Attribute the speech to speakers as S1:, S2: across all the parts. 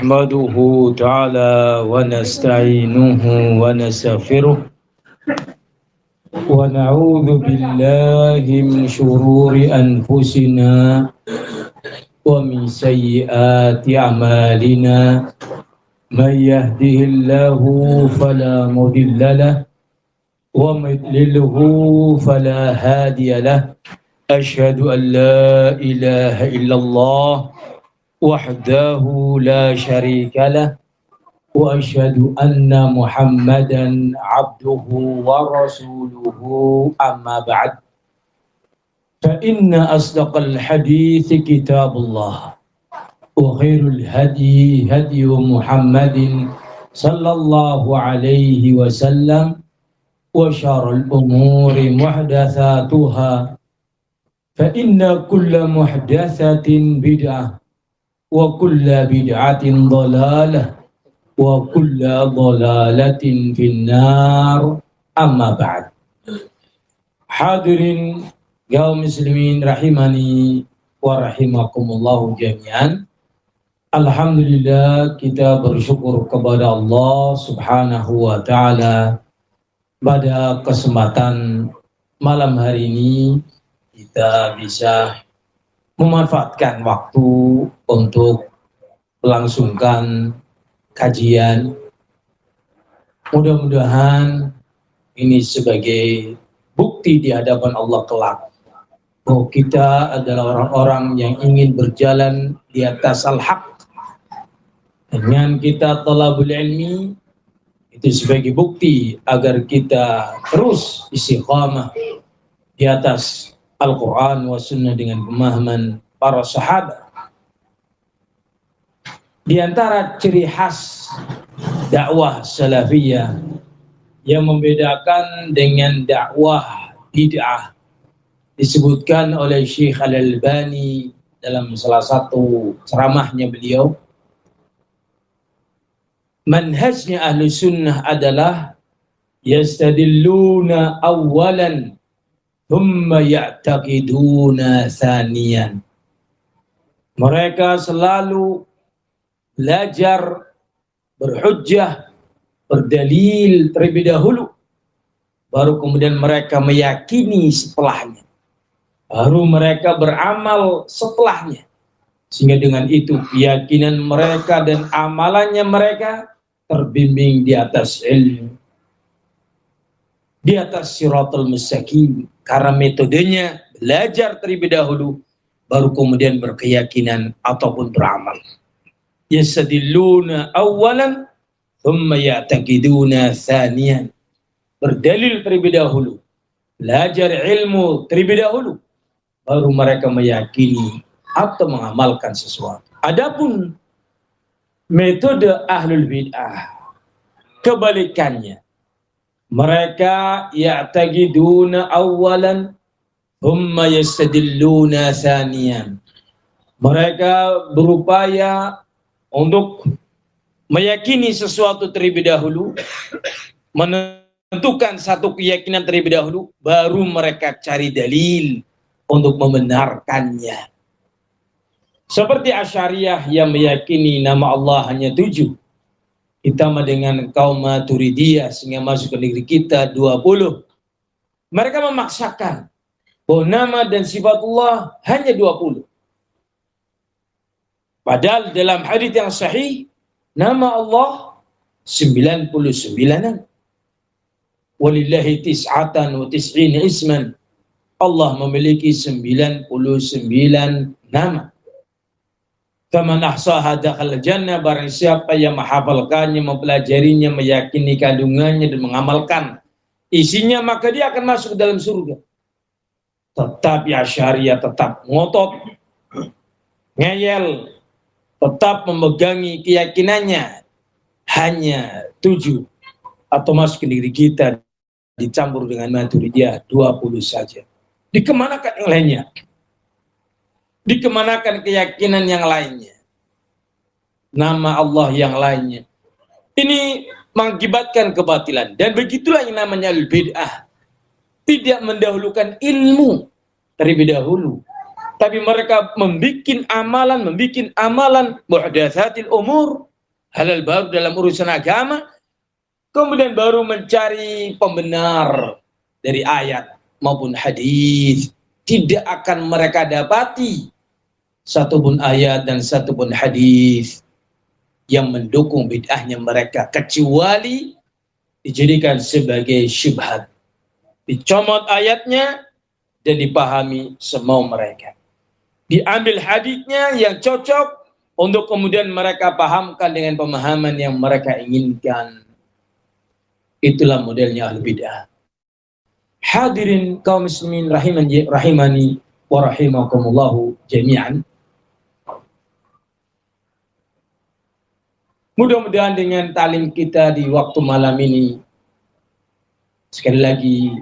S1: نحمده تعالى ونستعينه ونستغفره ونعوذ بالله من شرور أنفسنا ومن سيئات أعمالنا من يهده الله فلا مضل له ومن يضلله فلا هادي له أشهد أن لا إله إلا الله وحده لا شريك له وأشهد أن محمدا عبده ورسوله أما بعد فإن أصدق الحديث كتاب الله وخير الهدي هدي محمد صلى الله عليه وسلم وشر الأمور محدثاتها فإن كل محدثة بدعة وكل بدعة ضلالة وكل ضلالة في النار أما بعد. Hadirin kaum muslimin rahimani wa rahimakumullah jami'an. Alhamdulillah, kita bersyukur kepada Allah subhanahu wa ta'ala pada kesempatan malam hari ini kita bisa memanfaatkan waktu untuk melangsungkan kajian. Mudah-mudahan ini sebagai bukti di hadapan Allah kelak bahwa kita adalah orang-orang yang ingin berjalan di atas al-haq. Dengan kita talabul ilmi itu sebagai bukti agar kita terus istiqamah di atas Al-Quran wa Sunnah dengan pemahaman para sahabat. Di antara ciri khas dakwah salafiyah yang membedakan dengan dakwah bid'ah disebutkan oleh Syekh Al-Albani dalam salah satu ceramahnya beliau, manhajnya ahlu sunnah adalah yastadilluna awalan thumma ya'taqiduna thaniyan. Mereka selalu belajar, berhujjah, berdalil terlebih dahulu, baru kemudian mereka meyakini setelahnya, baru mereka beramal setelahnya. Sehingga dengan itu keyakinan mereka dan amalannya mereka terbimbing di atas ilmu, di atas siratal mustaqim, karena metodenya belajar terlebih dahulu baru kemudian berkeyakinan ataupun beramal. Yastadilluna awalan thumma ya'taqiduna thaniyan. Berdalil terlebih dahulu, belajar ilmu terlebih dahulu, baru mereka meyakini atau mengamalkan sesuatu. Adapun metode ahlul bid'ah kebalikannya. Mereka ya'taqiduna awalan thumma yastadilluna thaniyan. Mereka berupaya untuk meyakini sesuatu terlebih dahulu, menentukan satu keyakinan terlebih dahulu, baru mereka cari dalil untuk membenarkannya. Seperti Asy'ariyah yang meyakini nama Allah hanya 7. Ditambah dengan kaum Maturidiyah sehingga masuk ke negeri kita 20. Mereka memaksakan bahwa nama dan sifat Allah hanya 20. Padahal dalam hadits yang sahih, nama Allah 99-an. Walillahi tis'atan wa tis'ina isman. Allah memiliki 99 nama. Faman ahsaha dakhala jannah, barang siapa yang menghafalkannya, mempelajarinya, meyakini kandungannya dan mengamalkan isinya, maka dia akan masuk ke dalam surga. Tetapi Asy'ariyah tetap ngotot, ngeyel, tetap memegangi keyakinannya hanya 7, atau masuk ke negeri kita dicampur dengan Maturidiyah 20 saja. Dikemanakan yang lainnya? Dikemanakan keyakinan yang lainnya? Nama Allah yang lainnya? Ini mengakibatkan kebatilan. Dan begitulah yang namanya al-bid'ah. Tidak mendahulukan ilmu terlebih dahulu, tapi mereka membikin amalan muhdatsatil umur, halal baru dalam urusan agama, kemudian baru mencari pembenar dari ayat maupun hadis. Tidak akan mereka dapati satupun ayat dan satupun hadis yang mendukung bid'ahnya mereka, kecuali dijadikan sebagai syubhat, dicomot ayatnya dan dipahami semau mereka, diambil hadisnya yang cocok untuk kemudian mereka pahamkan dengan pemahaman yang mereka inginkan. Itulah modelnya ahli bid'ah. Hadirin kaum muslimin rahimani wa rahimakumullahu jami'an. Mudah-mudahan dengan talim kita di waktu malam ini sekali lagi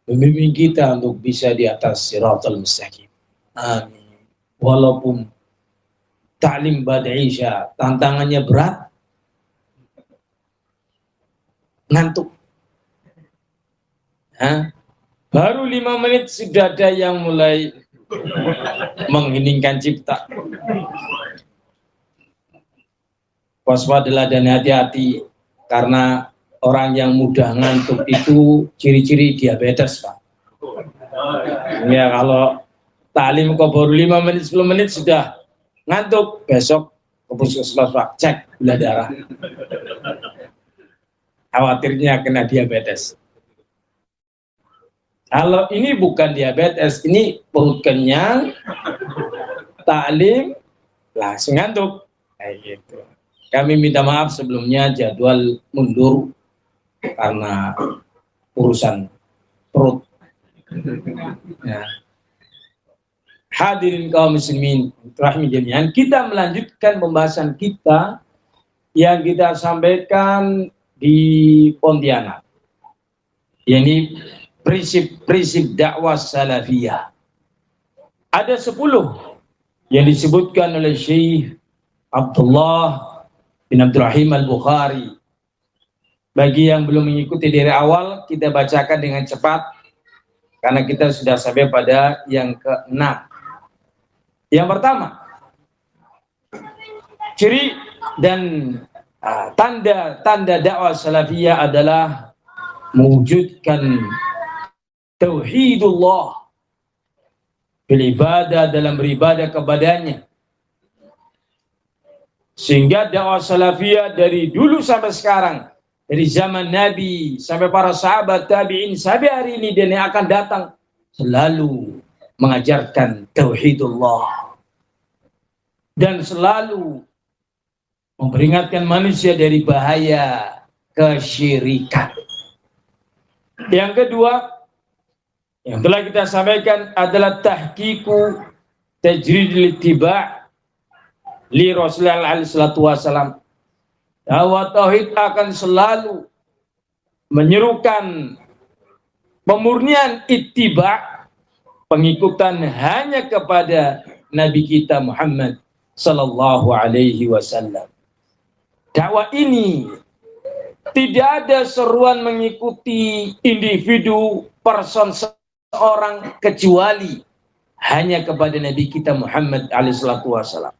S1: membimbing kita untuk bisa di atas siratal mustaqim. Amin. Walaupun ta'lim ba'da isya tantangannya berat, ngantuk. Baru 5 menit sudah ada yang mulai mengheningkan cipta. Waspadalah dan hati-hati, karena orang yang mudah ngantuk itu ciri-ciri diabetes, Pak. Ya, kalau talim kok baru 5 menit 10 menit sudah ngantuk, besok ke puskesmas, Pak, cek gula darah. Khawatirnya kena diabetes. Kalau ini bukan diabetes, ini perut kenyang, taklim, langsung ngantuk. Kayak gitu. Kami minta maaf sebelumnya jadwal mundur karena urusan perut. Ya. Hadirin kaum muslimin rahmi jami'an, kita melanjutkan pembahasan kita yang kita sampaikan di Pontianak. Ini prinsip-prinsip dakwah salafiyah. Ada 10 yang disebutkan oleh Syekh Abdullah bin Abdurrahim Al-Bukhari. Bagi yang belum mengikuti dari awal, kita bacakan dengan cepat karena kita sudah sampai pada yang ke-6. Yang pertama, ciri dan tanda dakwah salafiyah adalah mewujudkan tauhidullah beribadah dalam beribadah kepadanya. Sehingga dakwah salafiyah dari dulu sampai sekarang, dari zaman Nabi sampai para sahabat tabi'in sampai hari ini dan yang akan datang, selalu mengajarkan tauhidullah dan selalu memperingatkan manusia dari bahaya kesyirikan. Yang kedua yang telah kita sampaikan adalah tahqiqu tajridil ittiba' li Rasulullah alaihi salatu wasallam. Dakwah tauhid akan selalu menyerukan pemurnian ittiba', pengikutan hanya kepada Nabi kita Muhammad sallallahu alaihi wasallam. Dakwah ini tidak ada seruan mengikuti individu, person, seorang, kecuali hanya kepada Nabi kita Muhammad SAW.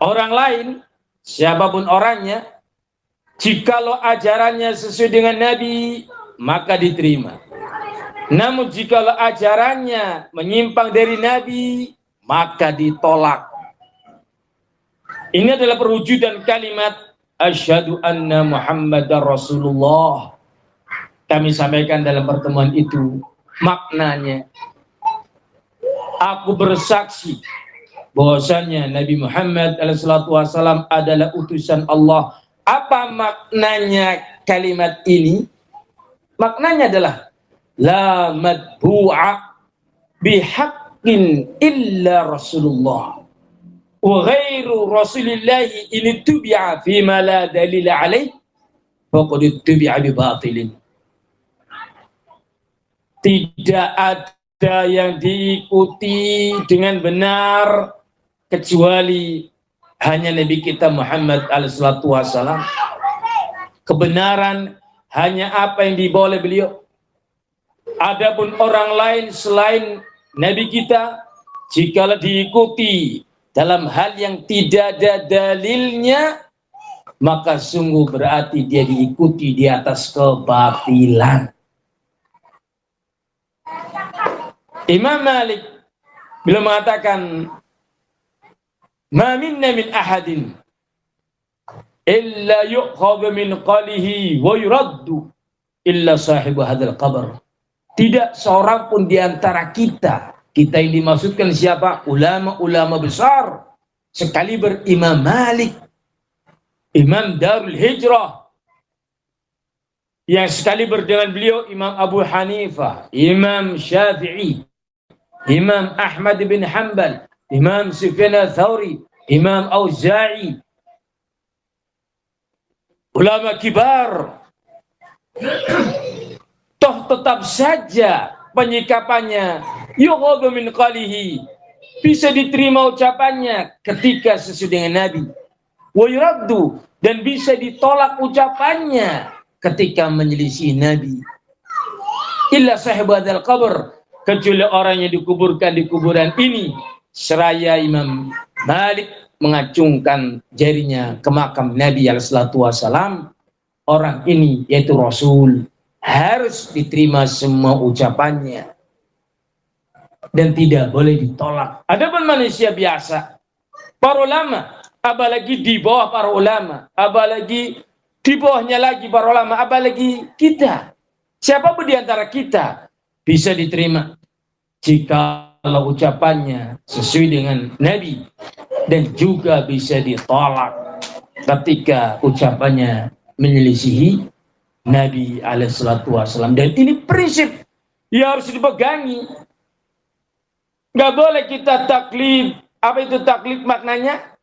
S1: Orang lain, siapapun orangnya, jikalau ajarannya sesuai dengan Nabi, maka diterima. Namun jikalau ajarannya menyimpang dari Nabi, maka ditolak. Ini adalah perwujudan kalimat asyhadu anna Muhammadar Rasulullah. Kami sampaikan dalam pertemuan itu maknanya. Aku bersaksi bahwasanya Nabi Muhammad SAW adalah utusan Allah. Apa maknanya kalimat ini? Maknanya adalah la madbu'a bihaqqin illa Rasulullah. Wa ghairu rasulillahi in tubi'a fima la dalila alaih faqad tubi'a bi batilin. Tidak ada yang diikuti dengan benar kecuali hanya Nabi kita Muhammad alaihi wasallam. Kebenaran hanya apa yang dibawa oleh beliau. Adapun orang lain selain Nabi kita, jikalau diikuti dalam hal yang tidak ada dalilnya, maka sungguh berarti dia diikuti di atas kebatilan. Imam Malik bila mengatakan, "Ma minna min ahadin illa yu'khadhu min qalihi wa yuraddu illa sahibu hadzal qabr." Tidak seorang pun di antara kita yang dimaksudkan siapa? Ulama-ulama besar sekaliber Imam Malik, Imam Darul Hijrah, yang sekaliber dengan beliau Imam Abu Hanifah, Imam Syafi'i, Imam Ahmad bin Hanbal, Imam Sufyan Ats-Tsauri, Imam Auza'i, ulama kibar, toh tetap saja penyikapannya yughadhu min qalihi, bisa diterima ucapannya ketika sesuai dengan Nabi, wa yuraddu, dan bisa ditolak ucapannya ketika menyelisih Nabi, illa sahib hadzal qabr, kecuali orang yang dikuburkan di kuburan ini. Seraya Imam Malik mengacungkan jarinya ke makam Nabi alaihissalatu wassalam, orang ini yaitu Rasul harus diterima semua ucapannya dan tidak boleh ditolak. Adapun manusia biasa, para ulama, apalagi di bawah para ulama, apalagi di bawahnya lagi para ulama, apalagi kita, siapapun di antara kita bisa diterima jika ucapannya sesuai dengan Nabi, dan juga bisa ditolak ketika ucapannya menyelisihi Nabi alaihissalatu wassalam. Dan ini prinsip yang harus dipegangi. Nggak boleh kita taklid. Apa itu taklid maknanya?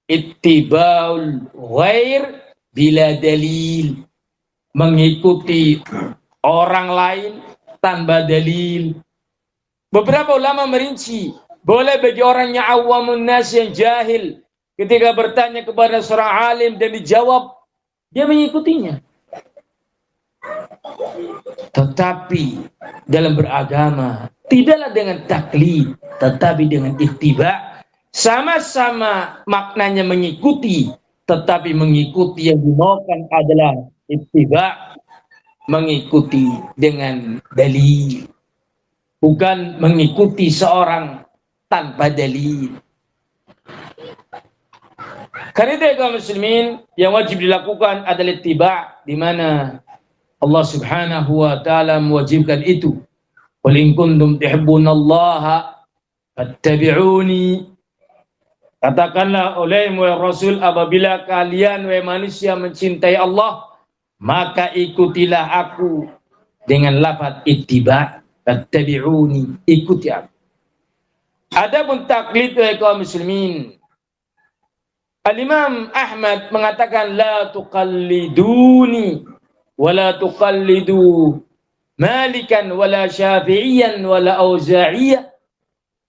S1: Ittiba'ul ghair bila dalil, mengikuti orang lain tanpa dalil. Beberapa ulama merinci, boleh bagi orang yang awamun nas, yang jahil, ketika bertanya kepada seorang alim dan dijawab, dia mengikutinya. Tetapi dalam beragama tidaklah dengan taklid, tetapi dengan ittiba. Sama-sama maknanya mengikuti, tetapi mengikuti yang dimaukan adalah ittiba, mengikuti dengan dalil, bukan mengikuti seorang tanpa dalil. Karena itu kaum muslimin, yang wajib dilakukan adalah ittiba, di mana Allah Subhanahu wa taala mewajibkan itu. Qul in kuntum tuhibbunallaha fattabi'uni. Katakanlah oleh Rasul, apabila kalian wahai manusia mencintai Allah, maka ikutilah aku, dengan lafaz ittiba, fattabi'uni, ikuti aku. Adapun taklid wahai kaum muslimin, Al-Imam Ahmad mengatakan la tuqalliduni wala tuqallidu Malikan wala Syafi'iyan wala Auza'iyan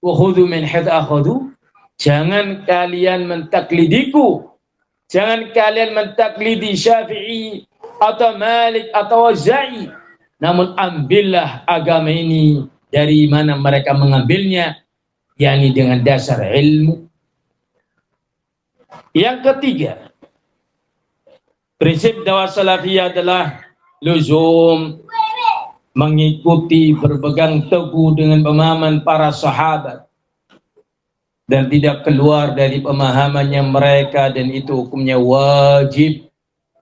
S1: wa khudhu min haitsu akhadhu. Jangan kalian mentaklidiku, jangan kalian mentaklidi Syafi'i atau Malik atau Auza'i, namun ambillah agama ini dari mana mereka mengambilnya, yakni dengan dasar ilmu. Yang ketiga, prinsip dakwah salafiyah adalah luzum, mengikuti, berpegang teguh dengan pemahaman para sahabat dan tidak keluar dari pemahamannya mereka, dan itu hukumnya wajib.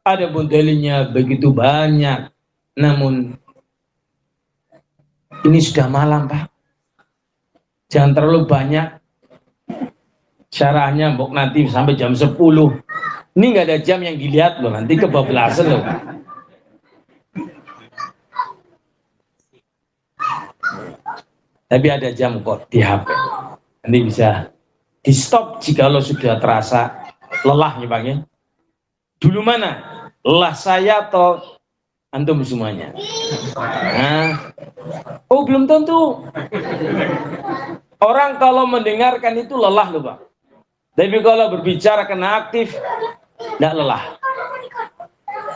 S1: Adapun dalilnya begitu banyak, namun ini sudah malam, Pak. Jangan terlalu banyak syarahnya, mbok nanti sampai jam 10. Ini nggak ada jam yang dilihat loh, nanti kebablasan loh. Tapi ada jam kok di HP. Nanti bisa di stop jika lo sudah terasa lelah nih Bang ya. Dulu mana? Lelah saya atau antum semuanya? Nah. Oh belum tentu. Orang kalau mendengarkan itu lelah loh Bang. Tapi kalau berbicara kena aktif, tidak lelah.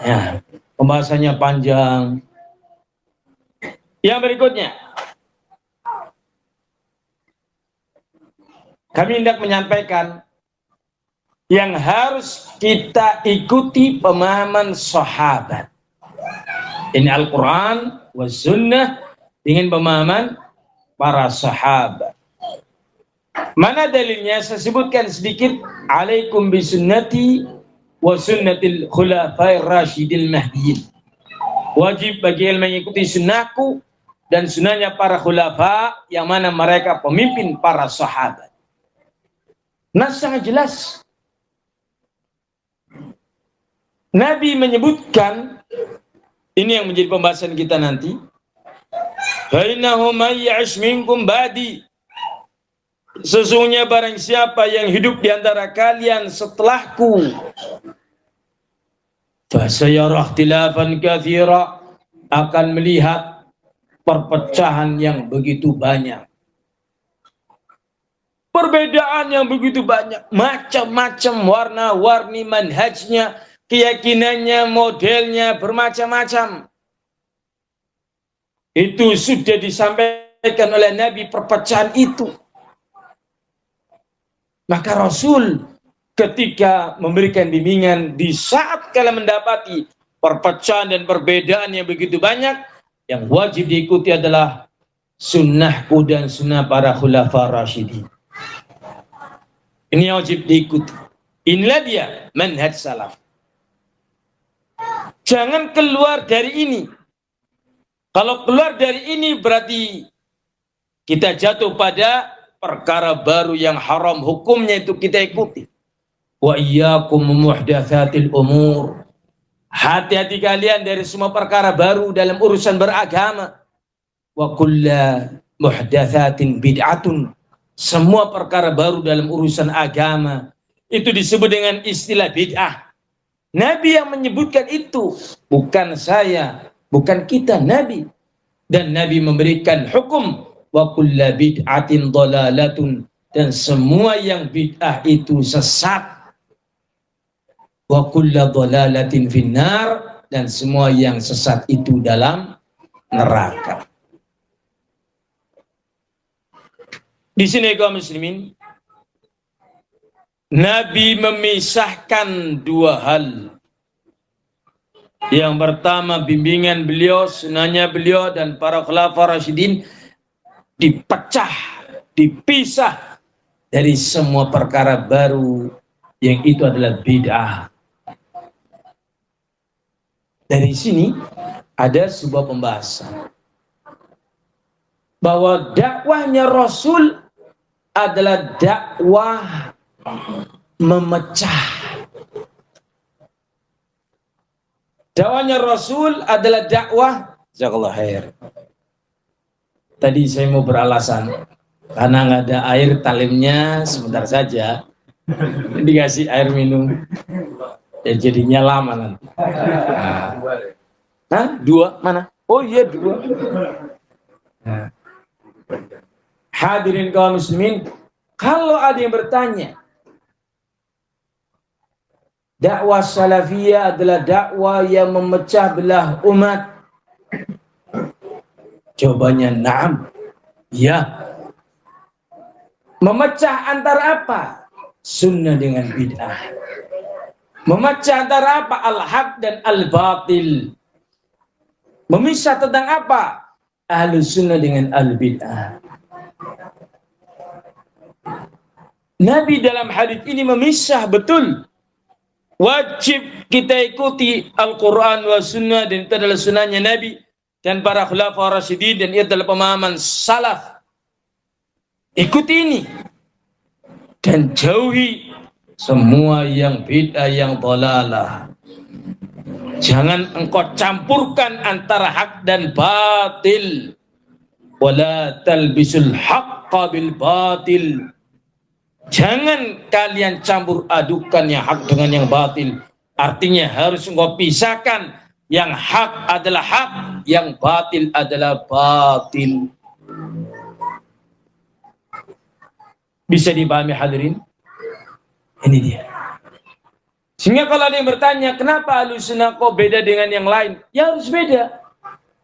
S1: Ya, pembahasannya panjang. Yang berikutnya, kami hendak menyampaikan yang harus kita ikuti pemahaman sahabat. Ini Al-Quran wa Sunnah dengan pemahaman para sahabat. Mana dalilnya? Saya sebutkan sedikit. Alaikum bisunnati wa sunnatil khulafair rasyidil mahdiyin. Wajib bagi yang mengikuti sunnahku dan sunnahnya para khulafa yang mana mereka pemimpin para sahabat. Nas sangat jelas. Nabi menyebutkan, ini yang menjadi pembahasan kita nanti. Bainahu may ya'ish minkum ba'di. Sesungguhnya barang siapa yang hidup di antara kalian setelahku, fasayara ikhtilafan katsira, akan melihat perpecahan yang begitu banyak. Perbedaan yang begitu banyak, macam-macam warna-warni manhajnya, keyakinannya, modelnya bermacam-macam. Itu sudah disampaikan oleh Nabi, perpecahan itu. Maka Rasul ketika memberikan bimbingan di saat kalian mendapati perpecahan dan perbedaan yang begitu banyak, yang wajib diikuti adalah sunnahku dan sunnah para khulafa rasyidin. Ini wajib diikuti. Inilah dia manhaj salaf. Jangan keluar dari ini. Kalau keluar dari ini berarti kita jatuh pada perkara baru yang haram hukumnya itu kita ikuti. Wa iyyakum muhdatsatil umur. Hati-hati kalian dari semua perkara baru dalam urusan beragama. Wa kullu muhdatsatin bid'atun. Semua perkara baru dalam urusan agama itu disebut dengan istilah bid'ah. Nabi yang menyebutkan itu, bukan saya, bukan kita, Nabi. Dan Nabi memberikan hukum wa kullu bid'atin dhalalatun, dan semua yang bid'ah itu sesat. Wa kullu dhalalatin finnar, dan semua yang sesat itu dalam neraka. Di sini kaum muslimin, Nabi memisahkan dua hal. Yang pertama, bimbingan beliau, sunnahnya beliau dan para khulafa rasyidin dipecah, dipisah dari semua perkara baru yang itu adalah bid'ah. Dari sini ada sebuah pembahasan bahwa dakwahnya Rasul adalah dakwah memecah. Dakwahnya Rasul adalah dakwah, jazakallahu khair. Tadi saya mau beralasan karena nggak ada air, talimnya sebentar saja dikasih air minum ya jadinya lama nanti. Hah? Dua mana? Oh iya dua. Nah. Hadirin kaum muslimin, kalau ada yang bertanya, dakwah salafiyah adalah dakwah yang memecah belah umat, jawabannya na'am, ya. Memecah antara apa? Sunnah dengan bid'ah. Memecah antara apa? Al-haq dan al-batil. Memisah tentang apa? Ahlus sunnah dengan al-bid'ah. Nabi dalam hadis ini memisah betul. Wajib kita ikuti Al-Quran wa sunnah, dan itu adalah sunnahnya Nabi dan para khulafa rasyidin, dan itu adalah pemahaman salaf. Ikuti ini dan jauhi semua yang bid'ah, yang dhalalah. Jangan engkau campurkan antara hak dan batil. Wala talbisul haqqa bil batil. Jangan kalian campur adukan yang hak dengan yang batil. Artinya harus engkau pisahkan, yang hak adalah hak, yang batil adalah batil. Bisa dipahami hadirin? Ini dia. Sehingga kalau ada yang bertanya, kenapa Ahlussunnah kok beda dengan yang lain? Ya harus beda.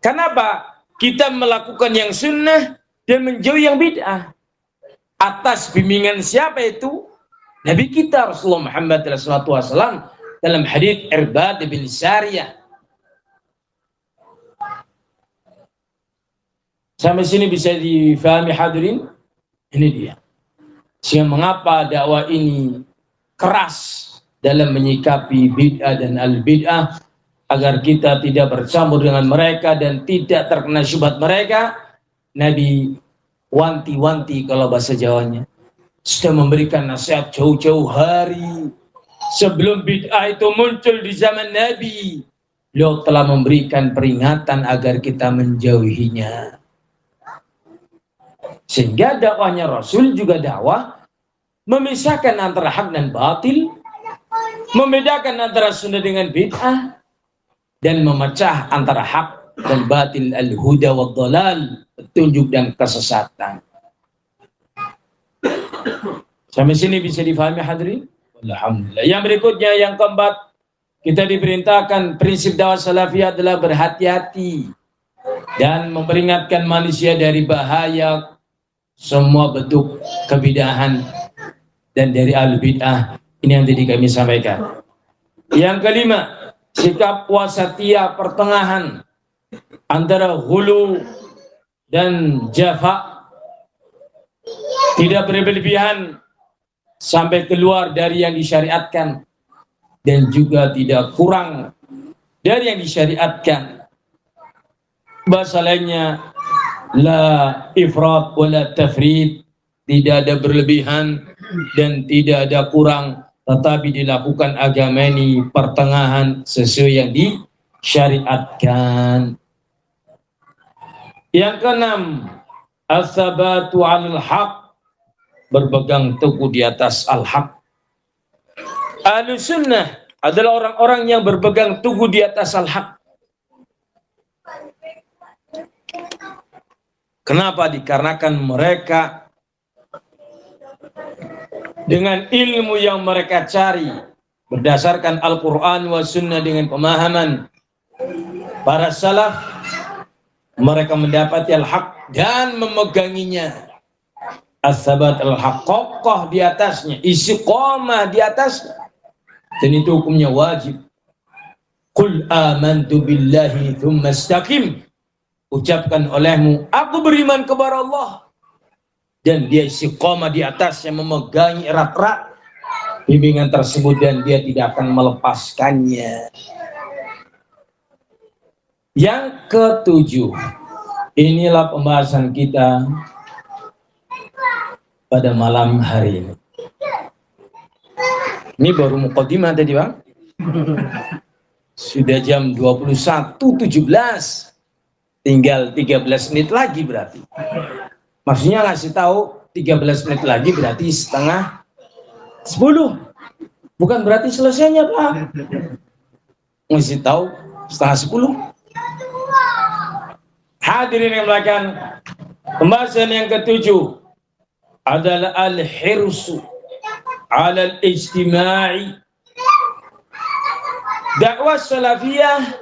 S1: Kenapa? Kita melakukan yang sunnah dan menjauhi yang bid'ah. Atas bimbingan siapa itu? Nabi kita Rasulullah Muhammad SAW dalam hadits Irbad bin Sariyah. Sampai sini bisa difahami hadirin? Ini dia. Sehingga mengapa dakwah ini keras dalam menyikapi bid'ah dan al-bid'ah, agar kita tidak bercampur dengan mereka dan tidak terkena syubhat mereka. Nabi wanti-wanti kalau bahasa Jawanya. Sudah memberikan nasihat jauh-jauh hari sebelum bid'ah itu muncul di zaman Nabi. Beliau telah memberikan peringatan agar kita menjauhinya. Sehingga dakwahnya Rasul juga dakwah memisahkan antara hak dan batil, membedakan antara sunnah dengan bid'ah, dan memecah antara hak dan batil, al-huda wad dhalal, petunjuk dan kesesatan. Sampai sini bisa difahami hadirin? Alhamdulillah. Yang berikutnya, yang keempat, kita diperintahkan prinsip dakwah salafiyah adalah berhati-hati dan memperingatkan manusia dari bahaya semua bentuk kebidahan dan dari al-bid'ah. Ini yang tadi kami sampaikan. Yang kelima, sikap wasatiyah, pertengahan antara hulu dan jafa, tidak berlebihan sampai keluar dari yang disyariatkan dan juga tidak kurang dari yang disyariatkan. Bahasa lainnya, la ifrat wala tafrid, tidak ada berlebihan dan tidak ada kurang, tetapi dilakukan agama ini pertengahan sesuai yang disyariatkan. Yang keenam, as-sabatu 'alal haq, berpegang teguh di atas al-haq. Ahlus sunnah adalah orang-orang yang berpegang teguh di atas al-haq. Kenapa? Dikarenakan mereka dengan ilmu yang mereka cari berdasarkan Al-Quran wa sunnah dengan pemahaman para salaf, mereka mendapati al-haq dan memeganginya. As-sabat al-haq, kokoh di atasnya, istiqomah di atasnya, dan itu hukumnya wajib. Qul amantu billahi thumma istaqim, ucapkan olehmu, aku beriman kepada Allah, dan dia istiqomah di atasnya, memegangi erat-erat bimbingan tersebut dan dia tidak akan melepaskannya. Yang ketujuh, inilah pembahasan kita pada malam hari ini. Ini baru muqaddimah tadi, Bang. Sudah jam 21.17. Tinggal 13 menit lagi berarti. Maksudnya ngasih tahu 13 menit lagi berarti setengah 10. Bukan berarti selesainya, Pak. Ngasih tahu setengah 10. Hadirin yang melakukan pembahasan yang ketujuh adalah al-hirsu 'ala al-ijtima'i. Dakwah salafiyah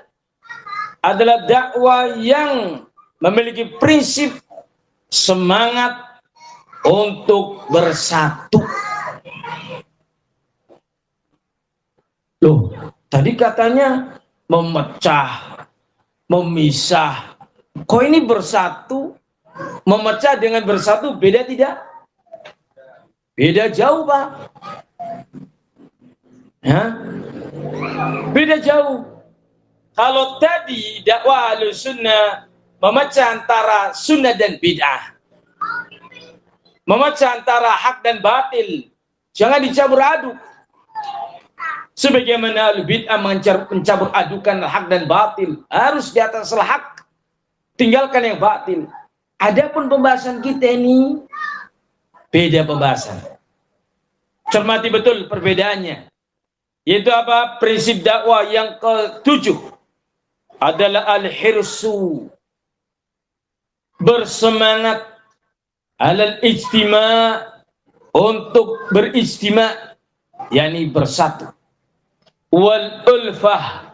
S1: adalah dakwah yang memiliki prinsip semangat untuk bersatu. Loh, tadi katanya memecah, memisah. Kok ini bersatu? Memecah dengan bersatu beda tidak? Beda jauh, Pak. Ya? Beda jauh. Kalau tadi dakwah Ahlussunnah memecah antara sunnah dan bid'ah, memecah antara hak dan batil, jangan dicampur aduk. Sebagaimana bid'ah mencampur adukan hak dan batil, harus di atas hak, tinggalkan yang batil. Adapun pembahasan kita ini beda pembahasan. Cermati betul perbedaannya. Yaitu apa? Prinsip dakwah yang ketujuh adalah al-hirsu, bersemangat, alal ijtima', untuk berijtima', yakni bersatu. Wal ulfah,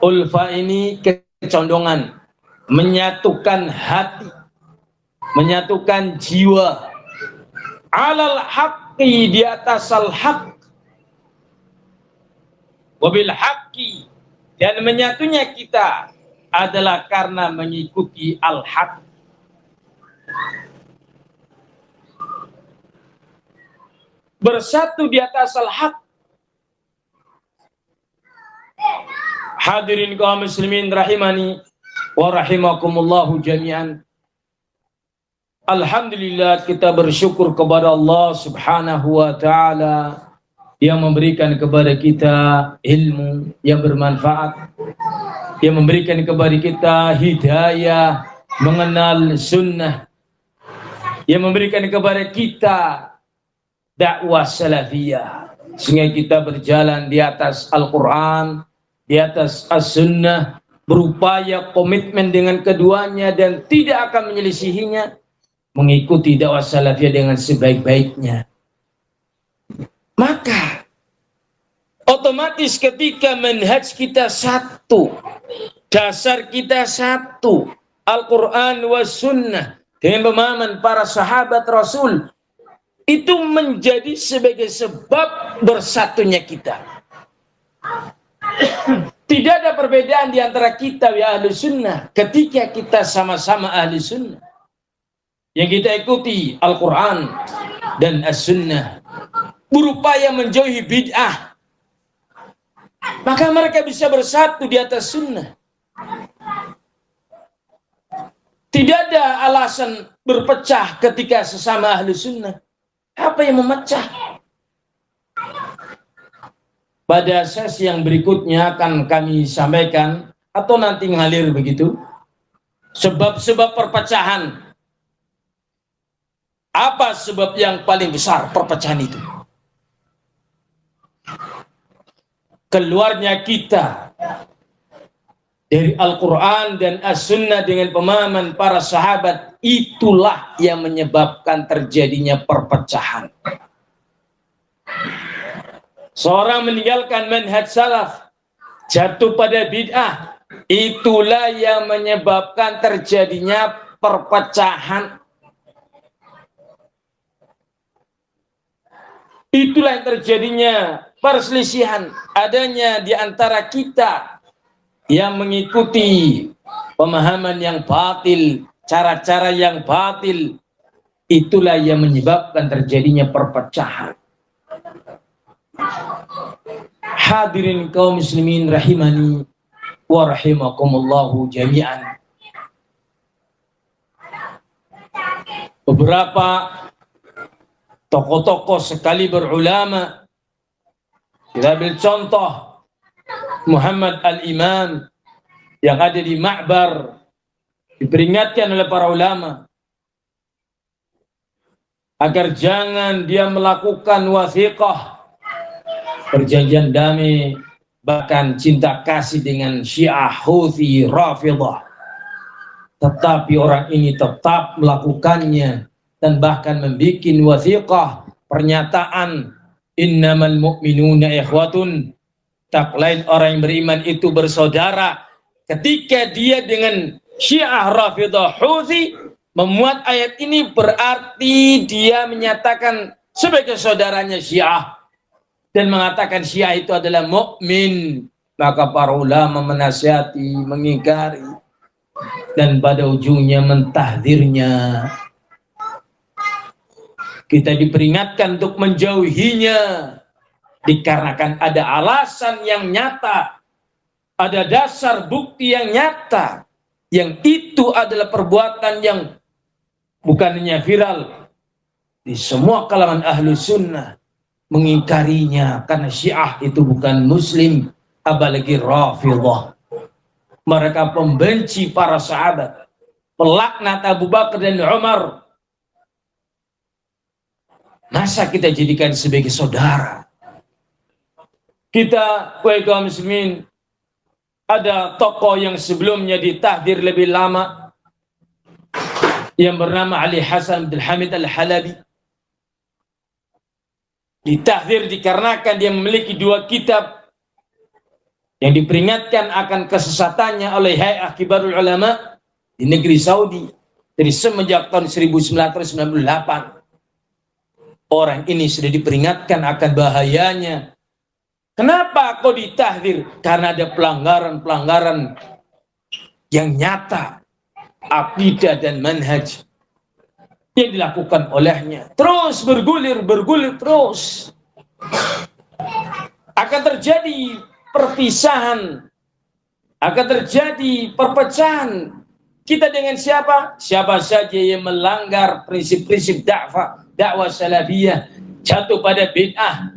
S1: ulfah ini kecondongan, menyatukan hati, menyatukan jiwa. Alal haq, haqqi, di atas al-haq, wabil haqqi, dan menyatunya kita adalah karena mengikuti al-haq. Bersatu di atas al-haq. Hadirin kaum muslimin rahimani wa rahimakumullahu jami'an. Alhamdulillah, kita bersyukur kepada Allah Subhanahu wa taala yang memberikan kepada kita ilmu yang bermanfaat, yang memberikan kepada kita hidayah mengenal sunnah, yang memberikan kepada kita dakwah salafiyah, sehingga kita berjalan di atas Al-Quran, di atas As-Sunnah, berupaya komitmen dengan keduanya dan tidak akan menyelisihinya, mengikuti dakwah salafiyah dengan sebaik-baiknya. Maka otomatis ketika manhaj kita satu, dasar kita satu, Al-Quran wa Sunnah dengan pemahaman para sahabat Rasul, itu menjadi sebagai sebab bersatunya kita. Tidak ada perbedaan di antara kita ya ahli sunnah ketika kita sama-sama ahli sunnah, yang kita ikuti Al-Quran dan As-Sunnah, berupaya menjauhi bid'ah, maka mereka bisa bersatu di atas sunnah. Tidak ada alasan berpecah ketika sesama ahli sunnah. Apa yang memecah? Pada sesi yang berikutnya akan kami sampaikan, atau nanti ngalir begitu, sebab-sebab perpecahan. Apa sebab yang paling besar perpecahan itu? Keluarnya kita dari Al-Quran dan As-Sunnah dengan pemahaman para sahabat, itulah yang menyebabkan terjadinya perpecahan. Seorang meninggalkan manhaj salaf, jatuh pada bid'ah, itulah yang menyebabkan terjadinya perpecahan. Itulah yang terjadinya perselisihan, adanya di antara kita yang mengikuti pemahaman yang batil, cara-cara yang batil. Itulah yang menyebabkan terjadinya perpecahan. Hadirin kaum muslimin rahimani wa rahimakumullahu jami'an. Beberapa tokoh-tokoh sekali berulama, kita ambil contoh Muhammad al-Imam yang ada di Ma'bar, diperingatkan oleh para ulama agar jangan dia melakukan wathiqah, perjanjian damai, bahkan cinta kasih dengan Syiah, Houthi, Rafidah. Tetapi orang ini tetap melakukannya dan bahkan membuat wathiqah, pernyataan innamal mu'minuna ikhwatun, tak lain orang yang beriman itu bersaudara. Ketika dia dengan Syiah, Rafidah, Houthi memuat ayat ini, berarti dia menyatakan sebagai saudaranya Syiah dan mengatakan Syiah itu adalah mukmin. Maka para ulama menasihati, mengingkari, dan pada ujungnya mentahdirnya. Kita diperingatkan untuk menjauhinya dikarenakan ada alasan yang nyata, ada dasar bukti yang nyata, yang itu adalah perbuatan yang bukan hanya viral di semua kalangan ahlu sunnah mengingkarinya, karena Syiah itu bukan muslim, apalagi Rafidah. Mereka pembenci para sahabat, pelaknat Abu Bakar dan Umar. Masa kita jadikan sebagai saudara? Kita, kaum muslimin, ada tokoh yang sebelumnya ditahdir lebih lama, yang bernama Ali Hasan Abdul Hamid Al-Halabi. Ditahdir dikarenakan dia memiliki 2 kitab yang diperingatkan akan kesesatannya oleh Hay'ah Kibarul Ulama di negeri Saudi dari semenjak tahun 1998. orang ini sudah diperingatkan akan bahayanya. Kenapa kok ditahdir? Karena ada pelanggaran-pelanggaran yang nyata, akidah dan manhaj yang dilakukan olehnya. Terus bergulir terus. Akan terjadi perpisahan, akan terjadi perpecahan. Kita dengan siapa? Siapa saja yang melanggar prinsip-prinsip dakwah salafiyah, jatuh pada bid'ah,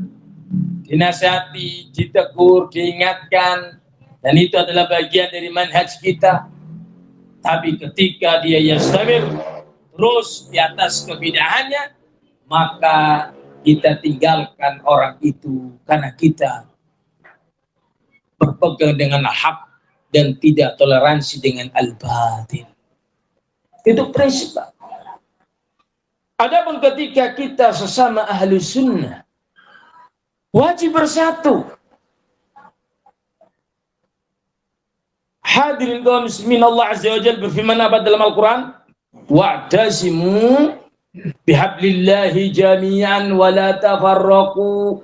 S1: dinasihati, ditegur, diingatkan, dan itu adalah bagian dari manhaj kita. Tapi ketika dia yastamir terus di atas kebid'ahannya, maka kita tinggalkan orang itu karena kita berpegang dengan hak dan tidak toleransi dengan al-batil. Itu prinsip. Adapun ketika kita sesama ahlu sunnah wajib bersatu. Hadirin kaum muslimin, Allah Azza wa Jalla berfirman apa dalam Al-Quran? Wa'tasimu bihablillahi jami'an wa la tafarraqu.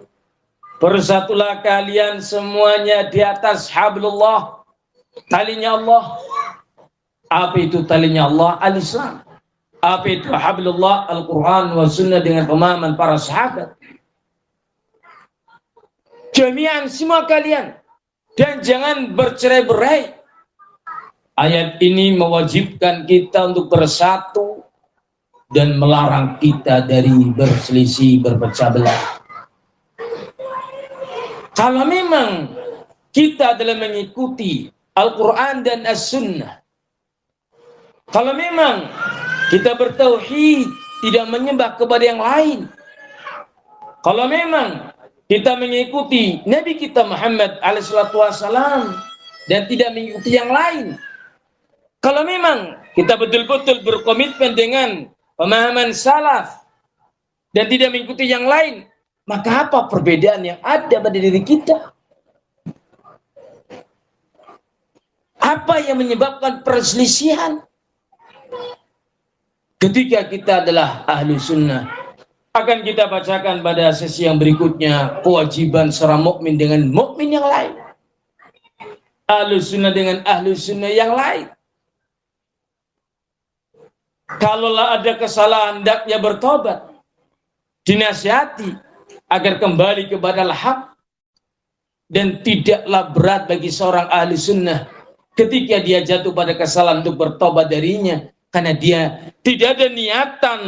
S1: Bersatulah kalian semuanya di atas hablullah, talinya Allah. Apa itu talinya Allah? Al-Islam. Apa itu hablullah? Al-Quran wa sunnah dengan pemahaman para sahabat. Jami'an, semua kalian, dan jangan bercerai-berai. Ayat ini mewajibkan kita untuk bersatu dan melarang kita dari berselisih, berpecah belah. Kalau memang kita adalah mengikuti Al-Quran dan As-Sunnah, kalau memang kita bertauhid, tidak menyembah kepada yang lain, kalau memang kita mengikuti Nabi kita Muhammad alaihissalam dan tidak mengikuti yang lain, kalau memang kita betul-betul berkomitmen dengan pemahaman salaf dan tidak mengikuti yang lain, maka apa perbedaan yang ada pada diri kita? Apa yang menyebabkan perselisihan? Ketika kita adalah ahlu sunnah, akan kita bacakan pada sesi yang berikutnya kewajiban seorang mukmin dengan mukmin yang lain, ahlu sunnah dengan ahlu sunnah yang lain. Kalaulah ada kesalahan, hendaknya bertobat, dinasihati agar kembali kepada al-haq, dan tidaklah berat bagi seorang ahli sunnah ketika dia jatuh pada kesalahan untuk bertobat darinya, karena dia tidak ada niatan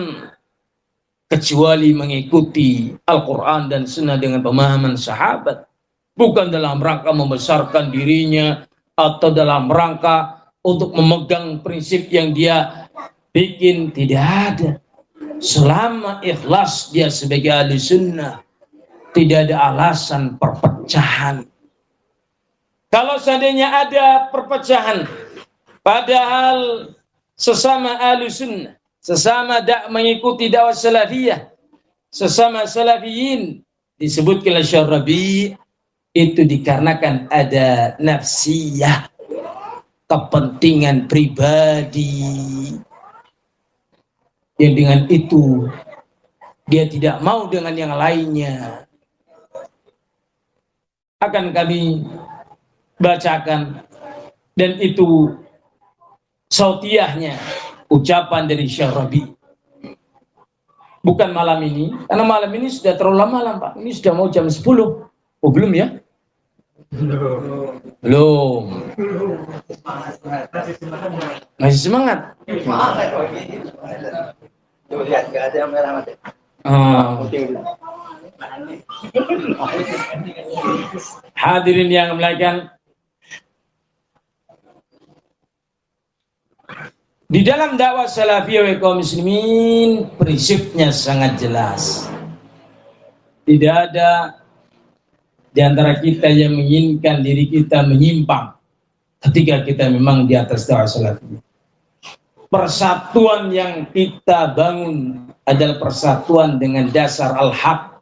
S1: kecuali mengikuti Al-Quran dan sunnah dengan pemahaman sahabat, bukan dalam rangka membesarkan dirinya atau dalam rangka untuk memegang prinsip yang dia bikin. Tidak ada. Selama ikhlas dia sebagai ahli sunnah, tidak ada alasan perpecahan. Kalau seandainya ada perpecahan, padahal sesama ahli sunnah, sesama mengikuti dakwah salafiyah, sesama salafiyin, disebutkan oleh Syekh Rabi', itu dikarenakan ada nafsiyah, kepentingan pribadi, yang dengan itu dia tidak mau dengan yang lainnya. Akan kami bacakan, dan itu sautiyahnya, ucapan dari Syekh Rabi'. Bukan malam ini, karena malam ini sudah terlalu malam, Pak. Ini sudah mau jam 10. Oh, belum ya? Belum. Masih semangat? Hadirin yang muliakan, di dalam dakwah salafiyah kaum muslimin prinsipnya sangat jelas. Tidak ada di antara kita yang menginginkan diri kita menyimpang ketika kita memang di atas dakwah salafiyah. Persatuan yang kita bangun adalah persatuan dengan dasar al-haq.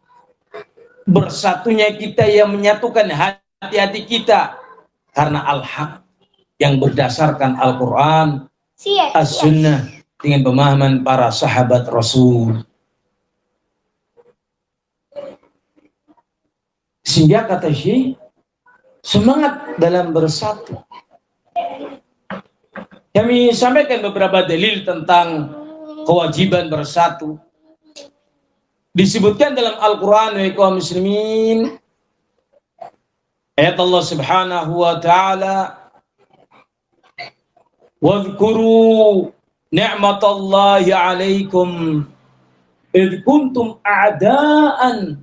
S1: Bersatunya kita yang menyatukan hati-hati kita karena al-haq yang berdasarkan Al-Quran, As-Sunnah dengan pemahaman para sahabat Rasul. Sehingga kata Syekh, semangat dalam bersatu. Kami sampaikan beberapa dalil tentang kewajiban bersatu. Disebutkan dalam Al-Quran, wa kaum muslimin, ayat Allah Subhanahu wa ta'ala, wadhkuru ni'matallahi 'alaikum idh kuntum a'da'an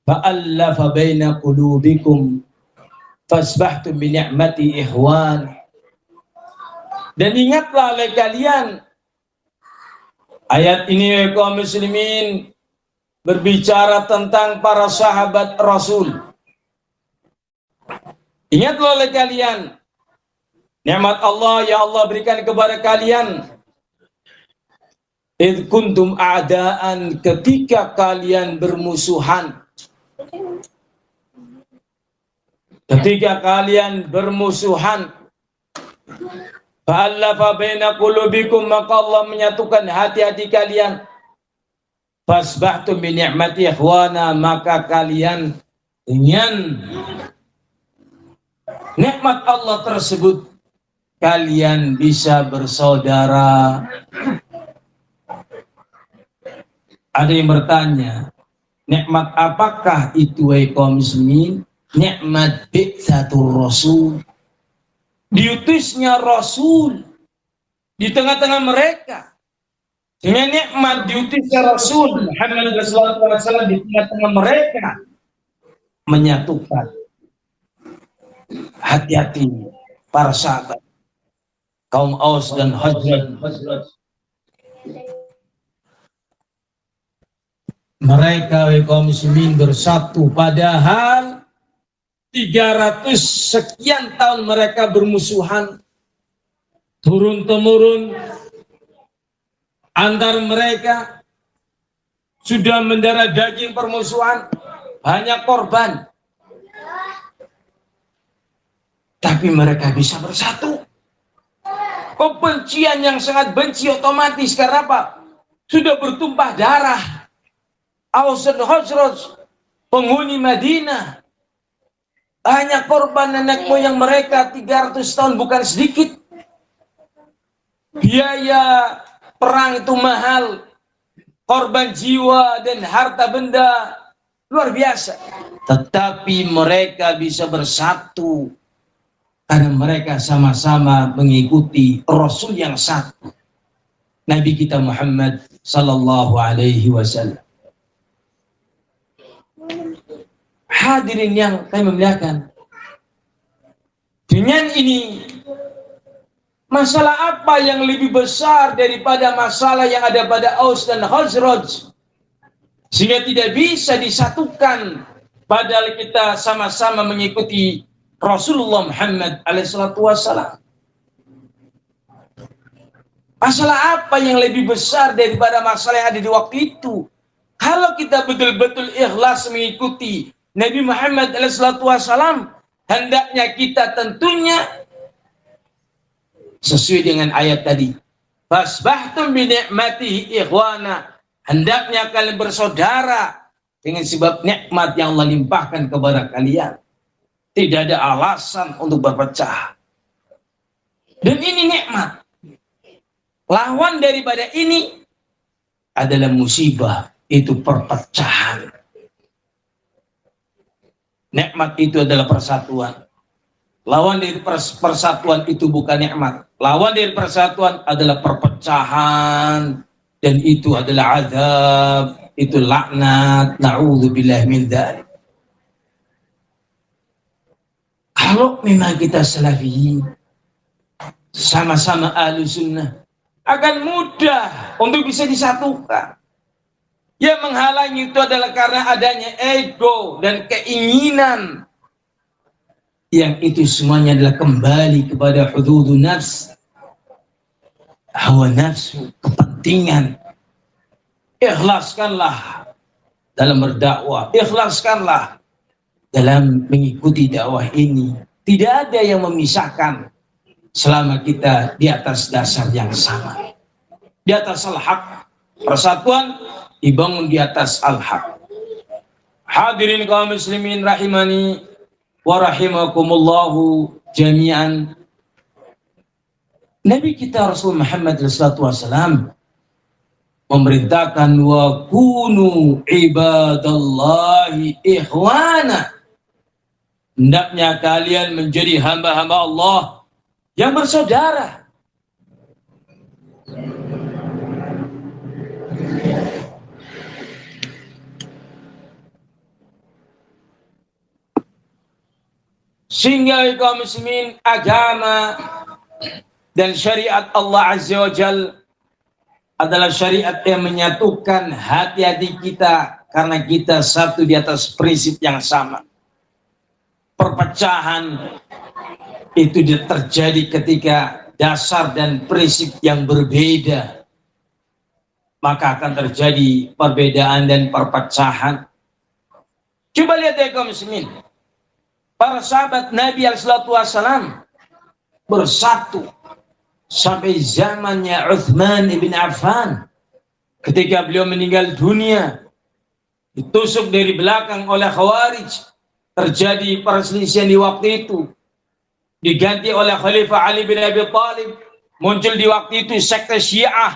S1: fa'allafa baina qulubikum fasbahtum bi ni'mati ikhwan. Dan ingatlah oleh kalian, ayat ini kaum muslimin berbicara tentang para sahabat Rasul. Ingatlah oleh kalian nikmat Allah ya Allah berikan kepada kalian. Idh kuntum a'daan, ketika kalian bermusuhan. Ketika kalian bermusuhan. Fa'allafa baina qulubikum, maka Allah menyatukan hati-hati kalian. Fasbahtum bi ni'mati ikhwana, maka kalian dengan nikmat Allah tersebut kalian bisa bersaudara. Ada yang bertanya, nikmat apakah itu wahai kaum muslimin? Nikmat bi'tsatur rasul, diutusnya Rasul di tengah-tengah mereka. Dengan nikmat diutusnya Rasul Muhammad sallallahu alaihi wasallam di tengah-tengah mereka, menyatukan hati-hati para sahabat kaum Aus dan Khazraj. Mereka kaum muslimin bersatu, padahal 300 sekian tahun mereka bermusuhan, turun-temurun antar mereka, sudah mendarah daging permusuhan, banyak korban, tapi mereka bisa bersatu. Kebencian yang sangat benci otomatis, karena apa? Sudah bertumpah darah. Aus dan Khazraj, penghuni Madinah, hanya korban nenek moyang mereka 300 tahun bukan sedikit. Biaya perang itu mahal, korban jiwa dan harta benda luar biasa. Tetapi mereka bisa bersatu karena mereka sama-sama mengikuti Rasul yang satu, Nabi kita Muhammad sallallahu alaihi wasallam. Hadirin yang kami muliakan, dengan ini masalah apa yang lebih besar daripada masalah yang ada pada Aus dan Khazraj sehingga tidak bisa disatukan, padahal kita sama-sama mengikuti Rasulullah Muhammad alaihissalam. Masalah apa yang lebih besar daripada masalah yang ada di waktu itu? Kalau kita betul-betul ikhlas mengikuti Nabi Muhammad SAW, hendaknya kita tentunya sesuai dengan ayat tadi. Fasbahtum bi ni'matihi ikhwana, hendaknya kalian bersaudara dengan sebab nikmat yang Allah limpahkan kepada kalian. Tidak ada alasan untuk berpecah. Dan ini nikmat. Lawan daripada ini adalah musibah, itu perpecahan. Nikmat itu adalah persatuan. Lawan dari persatuan itu bukan nikmat. Lawan dari persatuan adalah perpecahan, dan itu adalah azab, itu laknat. Na'udzubillah min dzalik. Kalau memang kita salafi, sama-sama ahlu sunnah, akan mudah untuk bisa disatukan. Yang menghalangi itu adalah karena adanya ego dan keinginan. Yang itu semuanya adalah kembali kepada hududun nafs, hawa nafsu, kepentingan. Ikhlaskanlah dalam berdakwah, ikhlaskanlah dalam mengikuti dakwah ini. Tidak ada yang memisahkan selama kita di atas dasar yang sama, di atas al-haq. Persatuan dibangun di atas al-haq. Hadirin kaum muslimin rahimani wa rahimakumullahu jami'an. Nabi kita Rasul Muhammad SAW memerintahkan wa kunu ibadallahi ikhwana. Hendaknya kalian menjadi hamba-hamba Allah yang bersaudara. Sehingga kaum muslimin, agama dan syariat Allah Azza wa Jal adalah syariat yang menyatukan hati-hati kita karena kita satu di atas prinsip yang sama. Perpecahan itu terjadi ketika dasar dan prinsip yang berbeda, maka akan terjadi perbedaan dan perpecahan. Coba lihat ya kaum muslimin, para sahabat Nabi SAW bersatu sampai zamannya Uthman ibn Affan. Ketika beliau meninggal dunia, ditusuk dari belakang oleh Khawarij, terjadi perselisihan di waktu itu, diganti oleh Khalifah Ali bin Abi Thalib. Muncul di waktu itu sekte Syiah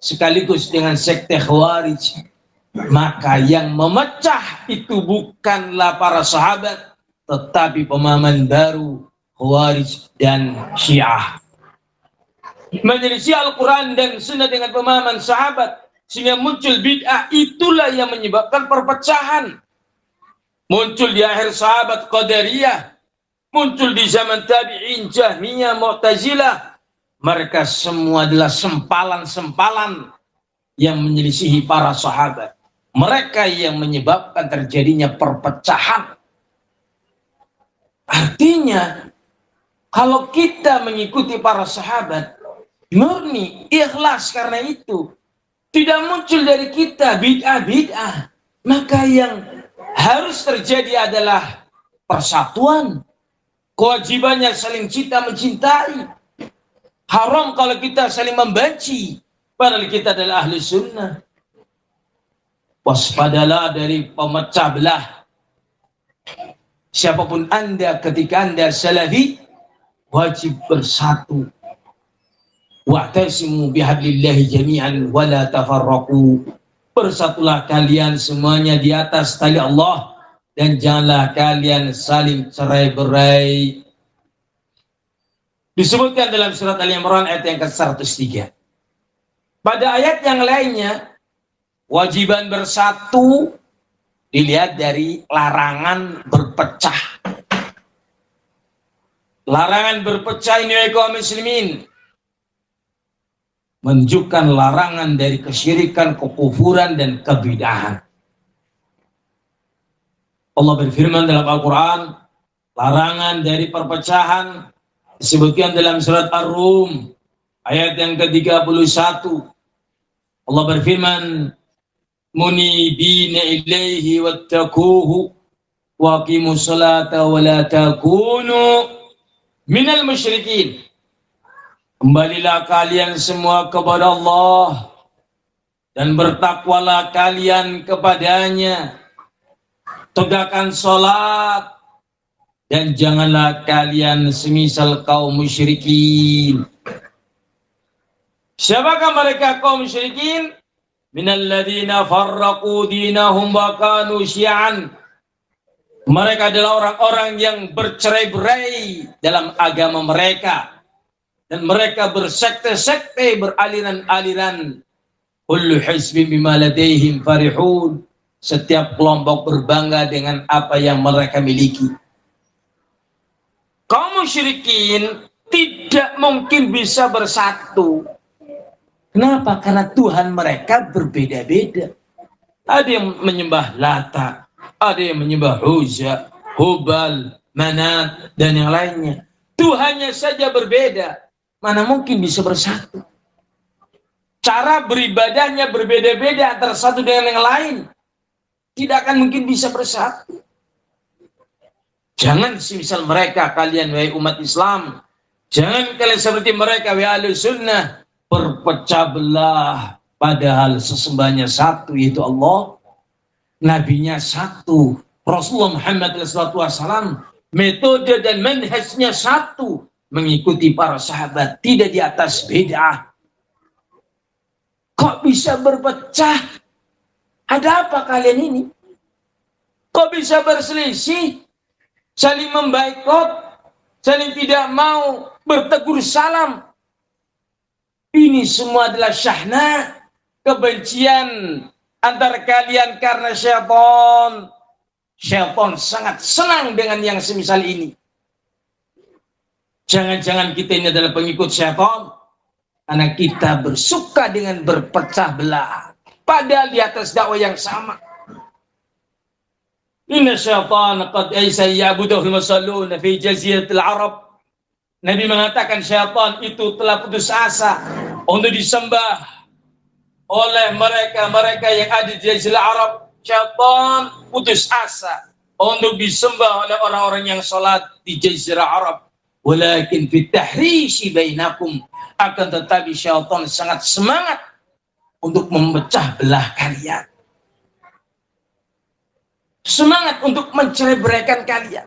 S1: sekaligus dengan sekte Khawarij. Maka yang memecah itu bukanlah para sahabat, tetapi pemahaman baru Khawarij dan Syiah. Menyelisih Al-Quran dan Sunnah dengan pemahaman sahabat, sehingga muncul bid'ah. Itulah yang menyebabkan perpecahan. Muncul di akhir sahabat Qadariyah, muncul di zaman tabi'in Jahmiyah, Mu'tazilah. Mereka semua adalah sempalan-sempalan yang menyelisihi para sahabat. Mereka yang menyebabkan terjadinya perpecahan. Artinya, kalau kita mengikuti para sahabat, murni, ikhlas karena itu, tidak muncul dari kita bid'ah-bid'ah, maka yang harus terjadi adalah persatuan. Kewajibannya saling cinta mencintai. Haram kalau kita saling membenci, padahal kita adalah ahli sunnah. Waspadalah dari pemecah belah. Siapapun Anda, ketika Anda salafi, wajib bersatu. Wa'tasimu bihablillahi jami'an wa la tafarraqu. Bersatulah kalian semuanya di atas tali Allah dan janganlah kalian saling cerai-berai. Disebutkan dalam surat Al-Imran ayat yang ke-103. Pada ayat yang lainnya, wajiban bersatu dilihat dari larangan berpecah. Larangan berpecah ini kaum muslimin menunjukkan larangan dari kesyirikan, kekufuran, dan kebid'ahan. Allah berfirman dalam Al-Quran, larangan dari perpecahan disebutkan dalam surat Ar-Rum ayat yang ke-31. Allah berfirman, munibina ilaihi wattaquhu wa aqimus salata wa la takunu minal musyrikin. Kembalilah kalian semua kepada Allah dan bertakwalah kalian kepadanya. Tegakkan sholat dan janganlah kalian semisal kaum musyrikin. Siapakah mereka kaum musyrikin? Minalladzina farraqu dinahum wa kanu syi'an. Mereka adalah orang-orang yang bercerai-berai dalam agama mereka. Dan mereka bersekte-sekte, beraliran-aliran. Kullu hizbin bima ladaihim farihun. Setiap kelompok berbangga dengan apa yang mereka miliki. Kaum musyrikin tidak mungkin bisa bersatu. Kenapa? Karena Tuhan mereka berbeda-beda. Ada yang menyembah Lata, ada yang menyembah Uzza, Hubal, Manat, dan yang lainnya. Tuhannya saja berbeda. Mana mungkin bisa bersatu? Cara beribadahnya berbeda-beda antara satu dengan yang lain. Tidak akan mungkin bisa bersatu. Jangan semisal mereka kalian wahai umat Islam. Jangan kalian seperti mereka wahai ahli sunnah. Berpecah belah padahal sesembahnya satu, yaitu Allah. nabinya satu, Rasulullah Muhammad SAW metode dan manhajnya satu, mengikuti para sahabat, tidak di atas bid'ah. Kok bisa berpecah? Ada apa kalian ini? Kok bisa berselisih? Saling membaikot, saling tidak mau bertegur salam. Ini semua adalah syahna, kebencian antara kalian karena syaitan. Syaitan sangat senang dengan yang semisal ini. Jangan-jangan kita ini adalah pengikut syaitan, karena kita bersuka dengan berpecah belah, padahal di atas dakwah yang sama. Inna syaitan qad aisa ya'buduhu masalluna fi jaziratil Arab. Nabi mengatakan syaitan itu telah putus asa untuk disembah oleh mereka yang ada di Jazirah Arab. Syaitan putus asa untuk disembah oleh orang-orang yang sholat di Jazirah Arab. Walakin fit tahrishi bainakum, akan tetapi syaitan sangat semangat untuk memecah belah kalian. Semangat untuk mencerai-beraikan kalian.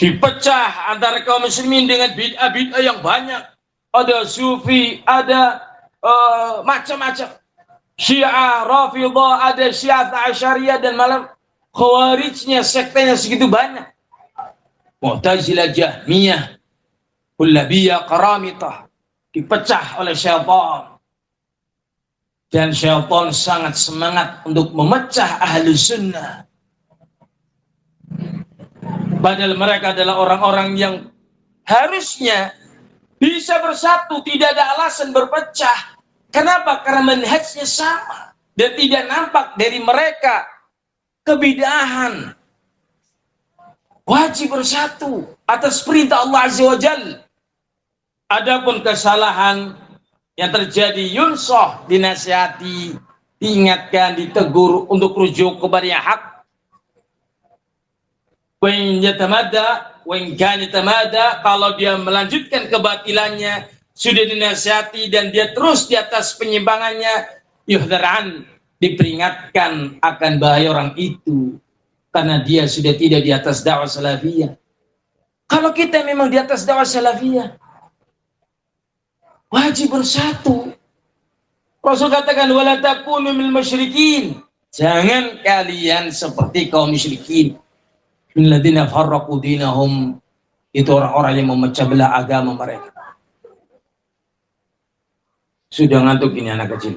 S1: Dipecah antara kaum muslimin dengan bid'ah-bid'ah yang banyak. Ada sufi, ada macam-macam. Syiah, Rafidah, ada Syiah Asyariyah, dan malam Khawarijnya, sektenya segitu banyak. Mu'tazilah, Jahmiyah, Kullabiyah, Qaramitah, dipecah oleh syaitan. Dan syaitan sangat semangat untuk memecah ahlu sunnah. Padahal mereka adalah orang-orang yang harusnya bisa bersatu, tidak ada alasan berpecah. Kenapa? Karena manhajnya sama dan tidak nampak dari mereka kebid'ahan. Wajib bersatu atas perintah Allah Azza wa Jalla. Adapun kesalahan yang terjadi, yunsah, dinasihati, diingatkan, ditegur untuk rujuk kepada yang hak. Kalau dia melanjutkan kebatilannya, sudah dinasihati dan dia terus di atas penyimpangannya, yuhdaran, diperingatkan akan bahaya orang itu, karena dia sudah tidak di atas dakwah salafiyah. Kalau kita memang di atas dakwah salafiyah, wajib bersatu. Rasul katakan, wala takunu minal musyrikin, jangan kalian seperti kaum musyrikin. Alladzina farraqu dinahum, itu orang-orang yang memecah belah agama mereka. Sudah ngantuk ini anak kecil.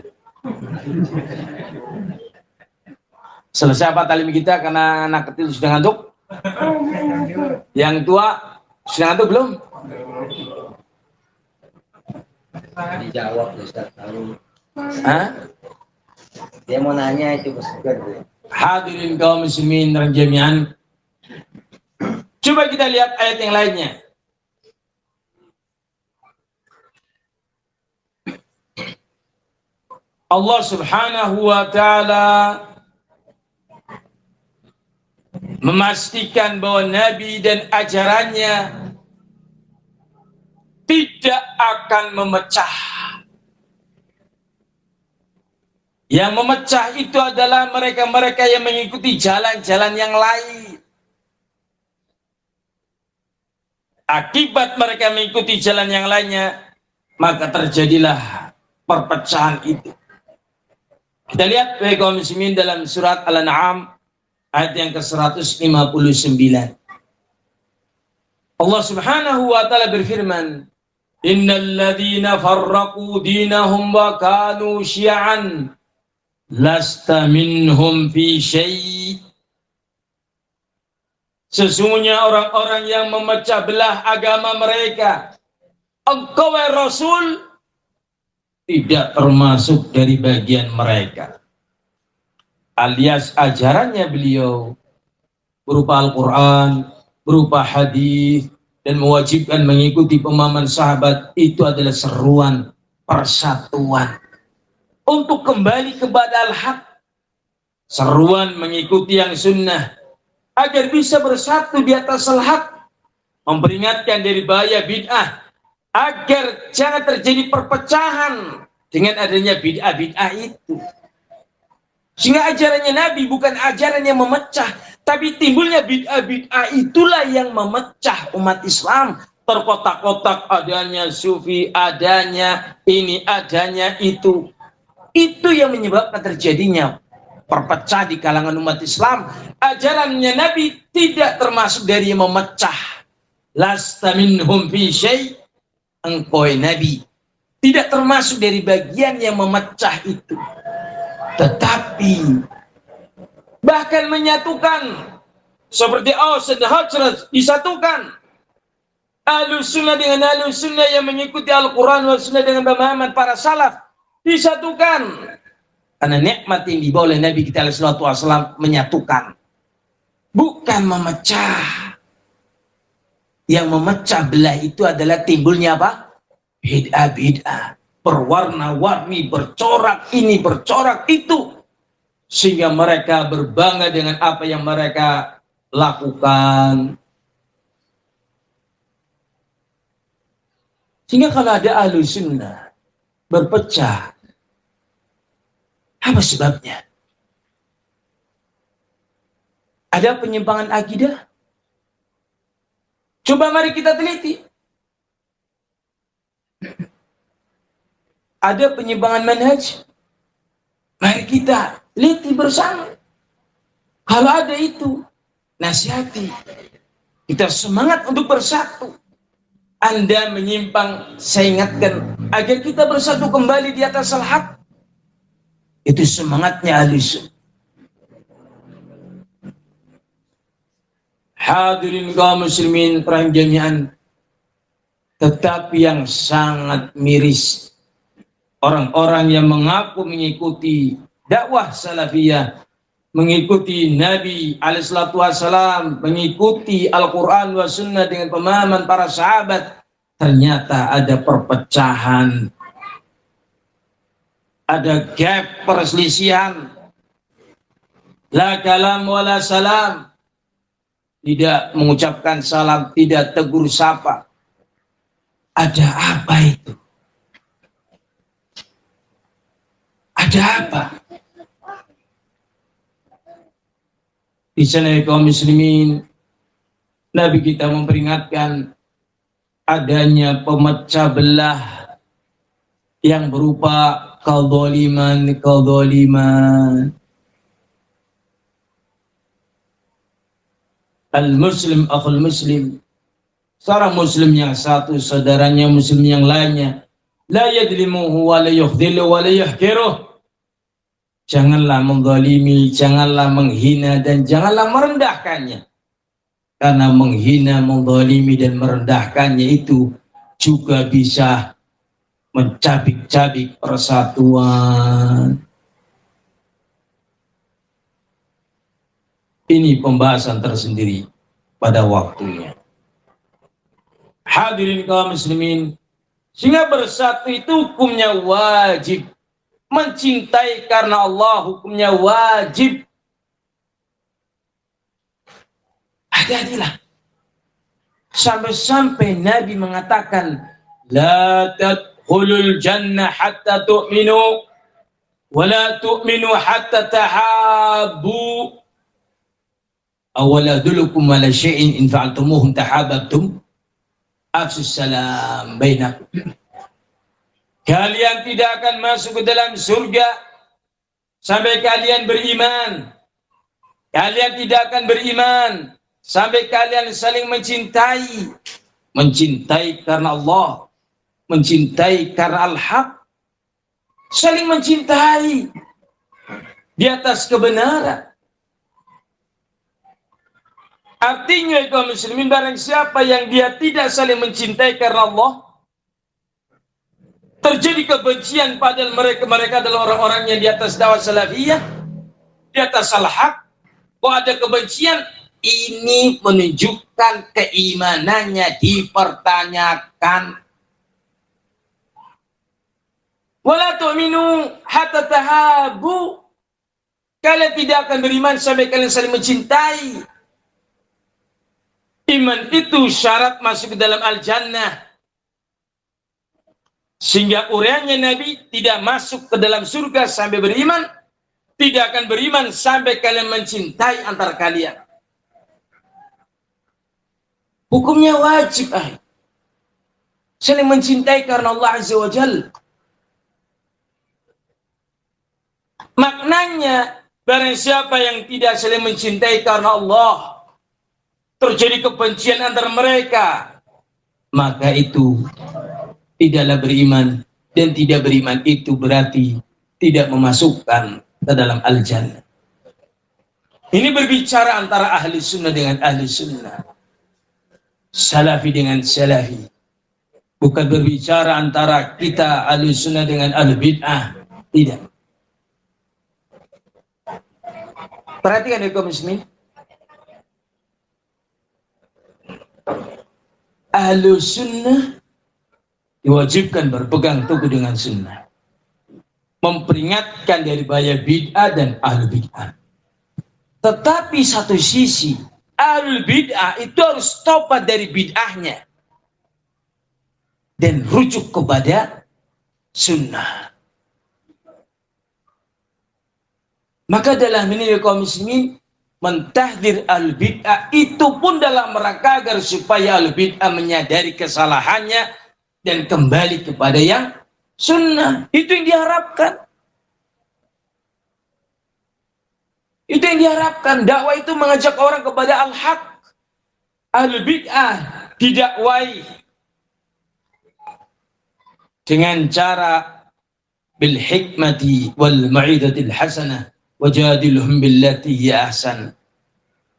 S1: Selesai apa talim kita karena anak kecil sudah ngantuk? Yang tua sudah ngantuk belum?
S2: Dijawab Ustaz.
S1: Hah?
S2: Dia mau nanya itu Ustaz.
S1: Hadirin kaum muslimin dan jami'an. Coba kita lihat ayat yang lainnya. Allah Subhanahu wa ta'ala memastikan bahwa Nabi dan ajarannya tidak akan memecah. Yang memecah itu adalah mereka-mereka yang mengikuti jalan-jalan yang lain. Akibat mereka mengikuti jalan yang lainnya, maka terjadilah perpecahan itu. Kita lihat kaum muslimin dalam surat Al-An'am ayat yang ke-159. Allah Subhanahu wa ta'ala berfirman, innal ladzina farraqu dinahum wa kanu syi'an lasta minhum fi syai'. Sesungguhnya orang-orang yang memecah belah agama mereka, engkau wahai Rasul tidak termasuk dari bagian mereka. Alias ajarannya beliau berupa Al-Quran, berupa hadis, dan mewajibkan mengikuti pemahaman sahabat, itu adalah seruan persatuan untuk kembali kepada al-haq. Seruan mengikuti yang sunnah agar bisa bersatu di atas al-haq, memperingatkan dari bahaya bid'ah agar jangan terjadi perpecahan dengan adanya bid'ah-bid'ah itu. Sehingga ajarannya Nabi bukan ajaran yang memecah, tapi timbulnya bid'ah-bid'ah itulah yang memecah umat Islam. Terkotak-kotak, adanya sufi, adanya ini, adanya itu. Itu yang menyebabkan terjadinya perpecah di kalangan umat Islam. Ajarannya Nabi tidak termasuk dari yang memecah. Lasta minhum fi syai', engkau Nabi tidak termasuk dari bagian yang memecah itu, tetapi bahkan menyatukan, seperti Aus dan Khazraj disatukan. Ahlus sunnah dengan ahlus sunnah yang mengikuti Al-Quran wal sunnah dengan pemahaman para salaf disatukan. Karena nikmat yang dibawa oleh Nabi kita SAW menyatukan, bukan memecah. Yang memecah belah itu adalah timbulnya apa? Bid'ah-bid'ah, berwarna-warni, bercorak ini, bercorak itu, sehingga mereka berbangga dengan apa yang mereka lakukan. Sehingga kalau ada ahlu sunnah berpecah, apa sebabnya? Ada penyimpangan akidah? Coba mari kita teliti. Ada penyimpangan manhaj? Mari kita teliti bersama. Kalau ada itu, nasihati. Kita semangat untuk bersatu. Anda menyimpang, saya ingatkan agar kita bersatu kembali di atas al-haq. Itu semangatnya ahli sunnah. Hadirin kaum muslimin rahim jami'an. Tetapi yang sangat miris, orang-orang yang mengaku mengikuti dakwah salafiyah, mengikuti Nabi alaihissalam, mengikuti Al-Quran wa sunnah dengan pemahaman para sahabat, ternyata ada perpecahan, ada gap, perselisihan, la kalam wa la salam, tidak mengucapkan salam, tidak tegur sapa. Ada apa itu? Ada apa? Di sana kaum muslimin, Nabi kita memperingatkan adanya pemecah belah yang berupa kadzaliman. Al-muslim akhul muslim, seorang muslim yang satu saudaranya muslim yang lainnya, la yadlimuhu wa la yukhdhilu wa la yahkiruh. Janganlah menzalimi, janganlah menghina, dan janganlah merendahkannya. Karena menghina, menzalimi, dan merendahkannya itu juga bisa mencabik-cabik persatuan. Ini pembahasan tersendiri pada waktunya. Hadirin kaum muslimin, sehingga bersatu itu hukumnya wajib. Mencintai karena Allah hukumnya wajib. Hati-hatilah. Sampai-sampai Nabi mengatakan, la tadkhulul jannah hatta tu'minu, wa la tu'minu hatta tahabbu. Awala dulukum ala syai'in in fa'altumuhum tahabbtum. Afsus salam bainakum. Kalian tidak akan masuk ke dalam surga sampai kalian beriman. Kalian tidak akan beriman sampai kalian saling mencintai. Mencintai karena Allah, mencintai karena al-haq. Saling mencintai di atas kebenaran. Artinya kaum muslimin, barang siapa yang dia tidak saling mencintai karena Allah, terjadi kebencian, padahal mereka adalah orang-orang yang di atas dakwah salafiyah, di atas al-haq, kok ada kebencian, ini menunjukkan keimanannya dipertanyakan. Wala tu'minu hatta tahabu. Kalian tidak akan beriman sampai kalian saling mencintai. Iman itu syarat masuk ke dalam al-jannah. Sehingga uraiannya Nabi tidak masuk ke dalam surga sampai beriman, tidak akan beriman sampai kalian mencintai antara kalian. Hukumnya wajib, saling mencintai karena Allah Azza wa Jalla. Maknanya, barang siapa yang tidak saling mencintai karena Allah, terjadi kebencian antara mereka, maka itu tidaklah beriman. Dan tidak beriman itu berarti tidak memasukkan ke dalam al-jannah. Ini berbicara antara ahli sunnah dengan ahli sunnah, salafi dengan salafi. Bukan berbicara antara kita ahli sunnah dengan ahli bid'ah. Tidak. Perhatikan ya kaum muslimin. Ahli sunnah diwajibkan berpegang teguh dengan sunnah, memperingatkan dari bahaya bid'ah dan ahli bid'ah. Tetapi satu sisi, ahli bid'ah itu harus tobat dari bid'ahnya dan rujuk kepada sunnah. Maka dalam ini kaum muslimin mentahdir al-bid'ah itu pun dalam rangka agar supaya al-bid'ah menyadari kesalahannya dan kembali kepada yang sunnah. Itu yang diharapkan. Itu yang diharapkan. Dakwah itu mengajak orang kepada al-haq. Al-bid'ah didakwai dengan cara bil hikmati wal ma'idatil hasanah wajadilhum billati hiya ahsan.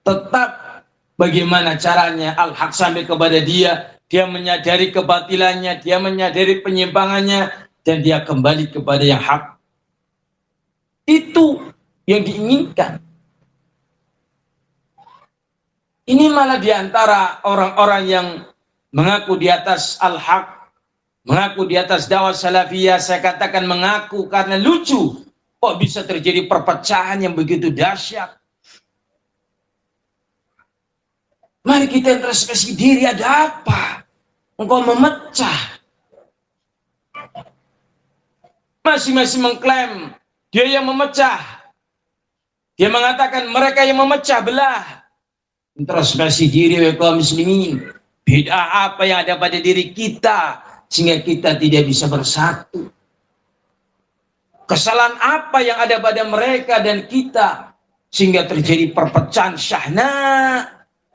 S1: Tetap bagaimana caranya al-haq sampai kepada dia menyadari kebatilannya, dia menyadari penyimpangannya, dan dia kembali kepada yang hak. Itu yang diinginkan. Ini malah diantara orang-orang yang mengaku di atas al-haq, mengaku di atas dakwah salafiyah, saya katakan mengaku karena lucu. Kok bisa terjadi perpecahan yang begitu dahsyat? Mari kita introspeksi diri, ada apa? Engkau memecah. Masing-masing mengklaim dia yang memecah. Dia mengatakan mereka yang memecah belah. Introspeksi diri kaum muslimin. Bid'ah apa yang ada pada diri kita sehingga kita tidak bisa bersatu? Kesalahan apa yang ada pada mereka dan kita sehingga terjadi perpecahan syahna?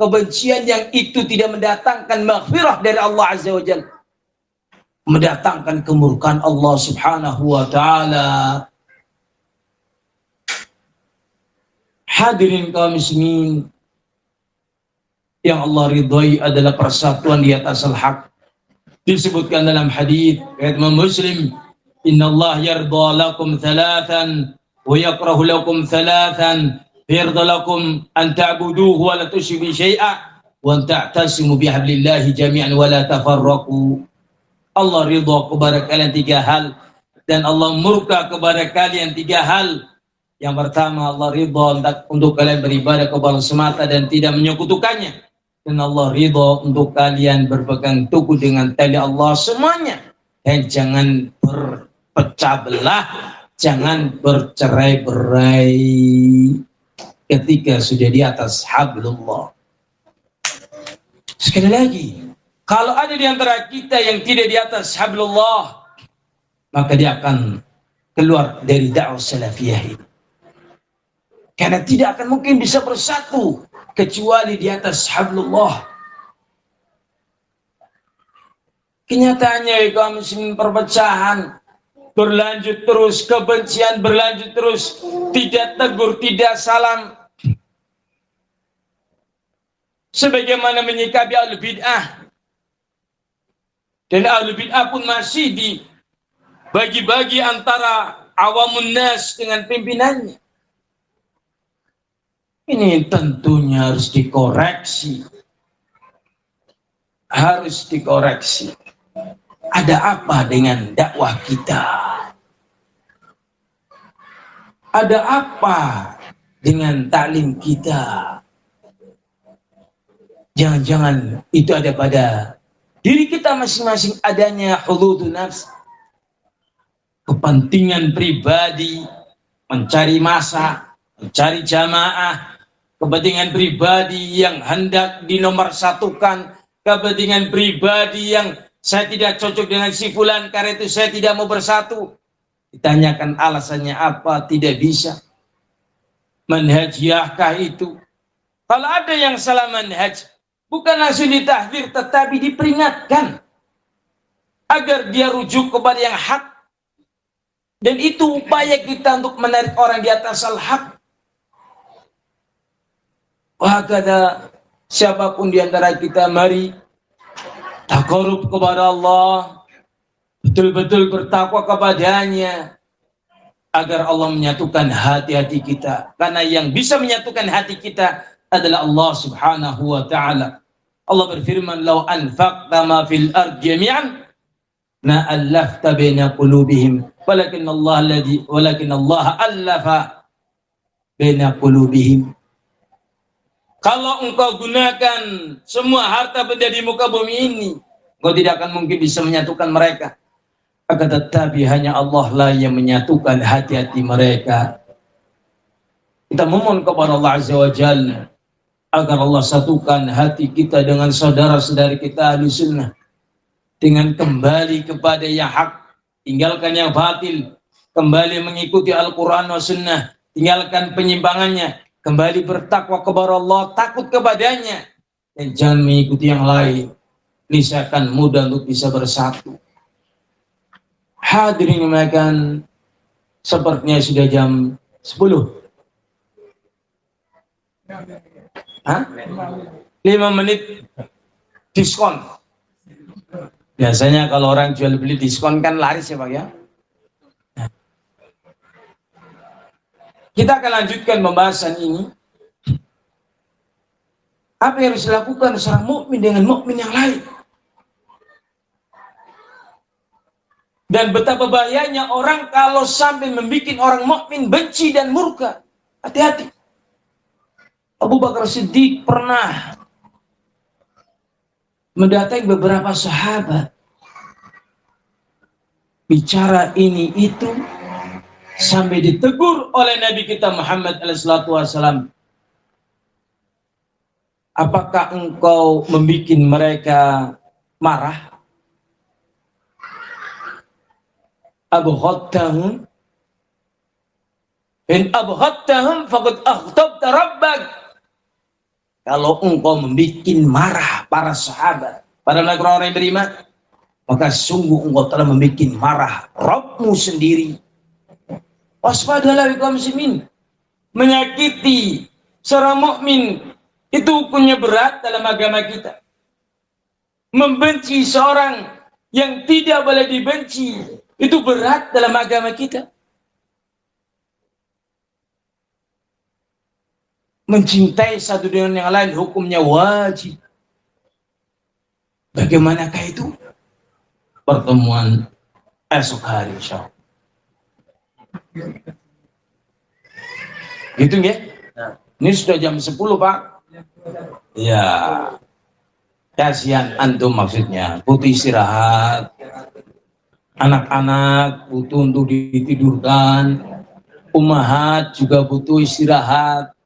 S1: Kebencian yang itu tidak mendatangkan maghfirah dari Allah Azza wa Jalla, mendatangkan kemurkaan Allah Subhanahu wa ta'ala. Hadirin kaum muslimin yang Allah ridhai adalah persatuan di atas al-haq. Disebutkan dalam hadis riwayat Imam Muslim, innallaha yarda lakum thalathan wa yakrahu lakum thalathan. Yarda lakum an ta'buduhu wa la tusyriku syai'a wa an ta'tasimu bihablillahi jami'an wa la tafarraqu. Allah ridha kepada kalian 3 hal dan Allah murka kepada kalian 3 hal. Yang pertama, Allah ridha untuk kalian beribadah kepada semata dan tidak menyekutukannya. Dan Allah ridha untuk kalian berpegang teguh dengan tali Allah semuanya. Dan jangan berpecah belah, jangan bercerai-berai ketika sudah di atas hablullah. Sekali lagi, kalau ada di antara kita yang tidak di atas hablullah, maka dia akan keluar dari dakwah salafiyah ini. Karena tidak akan mungkin bisa bersatu kecuali di atas hablullah. Kenyataannya kaum muslimin perpecahan berlanjut terus, kebencian berlanjut terus, tidak tegur, tidak salam. Sebagaimana menyikapi ahli bid'ah. Dan ahli bid'ah pun masih dibagi-bagi antara awamun nas dengan pimpinannya. Ini tentunya harus dikoreksi. Harus dikoreksi. Ada apa dengan dakwah kita? Ada apa dengan taklim kita? Jangan-jangan itu ada pada diri kita masing-masing, adanya huludun nafs, kepentingan pribadi mencari massa, mencari jamaah, kepentingan pribadi yang hendak dinomorsatukan, kepentingan pribadi yang saya tidak cocok dengan si fulan, karena itu saya tidak mau bersatu. Ditanyakan alasannya apa, tidak bisa. Manhajiahkah itu? Kalau ada yang salah manhaj, bukan langsung ditahdir, tetapi diperingatkan agar dia rujuk kepada yang hak. Dan itu upaya kita untuk menarik orang di atas al-haq. Wahakada, siapapun di antara kita, mari taqarrub kepada Allah, betul-betul bertakwa kepadanya, agar Allah menyatukan hati-hati kita. Karena yang bisa menyatukan hati kita adalah Allah subhanahu wa ta'ala. Allah berfirman, "Lau anfaqta ma fil ardi jami'an ma allafta baina qulubihim walakin Allah allafa baina qulubihim." Kalau engkau gunakan semua harta benda di muka bumi ini, engkau tidak akan mungkin bisa menyatukan mereka. Akan tetapi hanya Allah lah yang menyatukan hati-hati mereka. Kita memohon kepada Allah Azza wa Jalla agar Allah satukan hati kita dengan saudara-saudari kita ahli sunnah, dengan kembali kepada yang hak, tinggalkan yang batil, kembali mengikuti Al-Quran wa sunnah, tinggalkan penyimpangannya, kembali bertakwa kepada Allah, takut kepadanya, dan jangan mengikuti yang lain. Ini akan mudah untuk bisa bersatu. Hadirin makan, sepertinya sudah jam 10. Hah? 5 menit diskon. Biasanya kalau orang jual beli diskon kan laris ya Pak ya. Kita akan lanjutkan pembahasan ini. Apa yang harus dilakukan seorang mukmin dengan mukmin yang lain? Dan betapa bahayanya orang kalau sampai membuat orang mukmin benci dan murka. Hati-hati. Abu Bakar Siddiq pernah mendatangi beberapa sahabat, bicara ini itu, sampai ditegur oleh Nabi kita Muhammad SAW. Apakah engkau membuat mereka marah? Abghattahum in abghattahum faqad aghtabta rabbak. Kalau engkau membuat marah para sahabat, para orang yang beriman, maka sungguh engkau telah membuat marah Rabbmu sendiri. Waspadalah kaum muslimin. Menyakiti seorang mukmin itu hukumnya berat dalam agama kita. Membenci seorang yang tidak boleh dibenci itu berat dalam agama kita. Mencintai satu dengan yang lain hukumnya wajib. Bagaimanakah itu? Pertemuan esok hari insyaallah. Gitu ya? Ini sudah jam 10 Pak. Ya. Kasihan antum maksudnya. Butuh istirahat. Anak-anak butuh untuk ditidurkan. Ummahat juga butuh istirahat.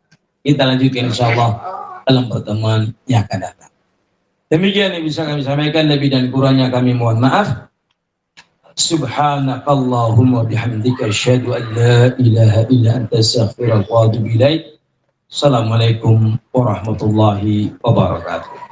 S1: Kita lanjutkan insyaallah dalam pertemuan yang akan datang. Demikian yang bisa kami sampaikan, lebih dan kurangnya kami mohon maaf. Subhanakallahumma bihamdika asyhadu an la ilaha illa anta astaghfiruka wa atubu ilaik. Assalamualaikum warahmatullahi wabarakatuh.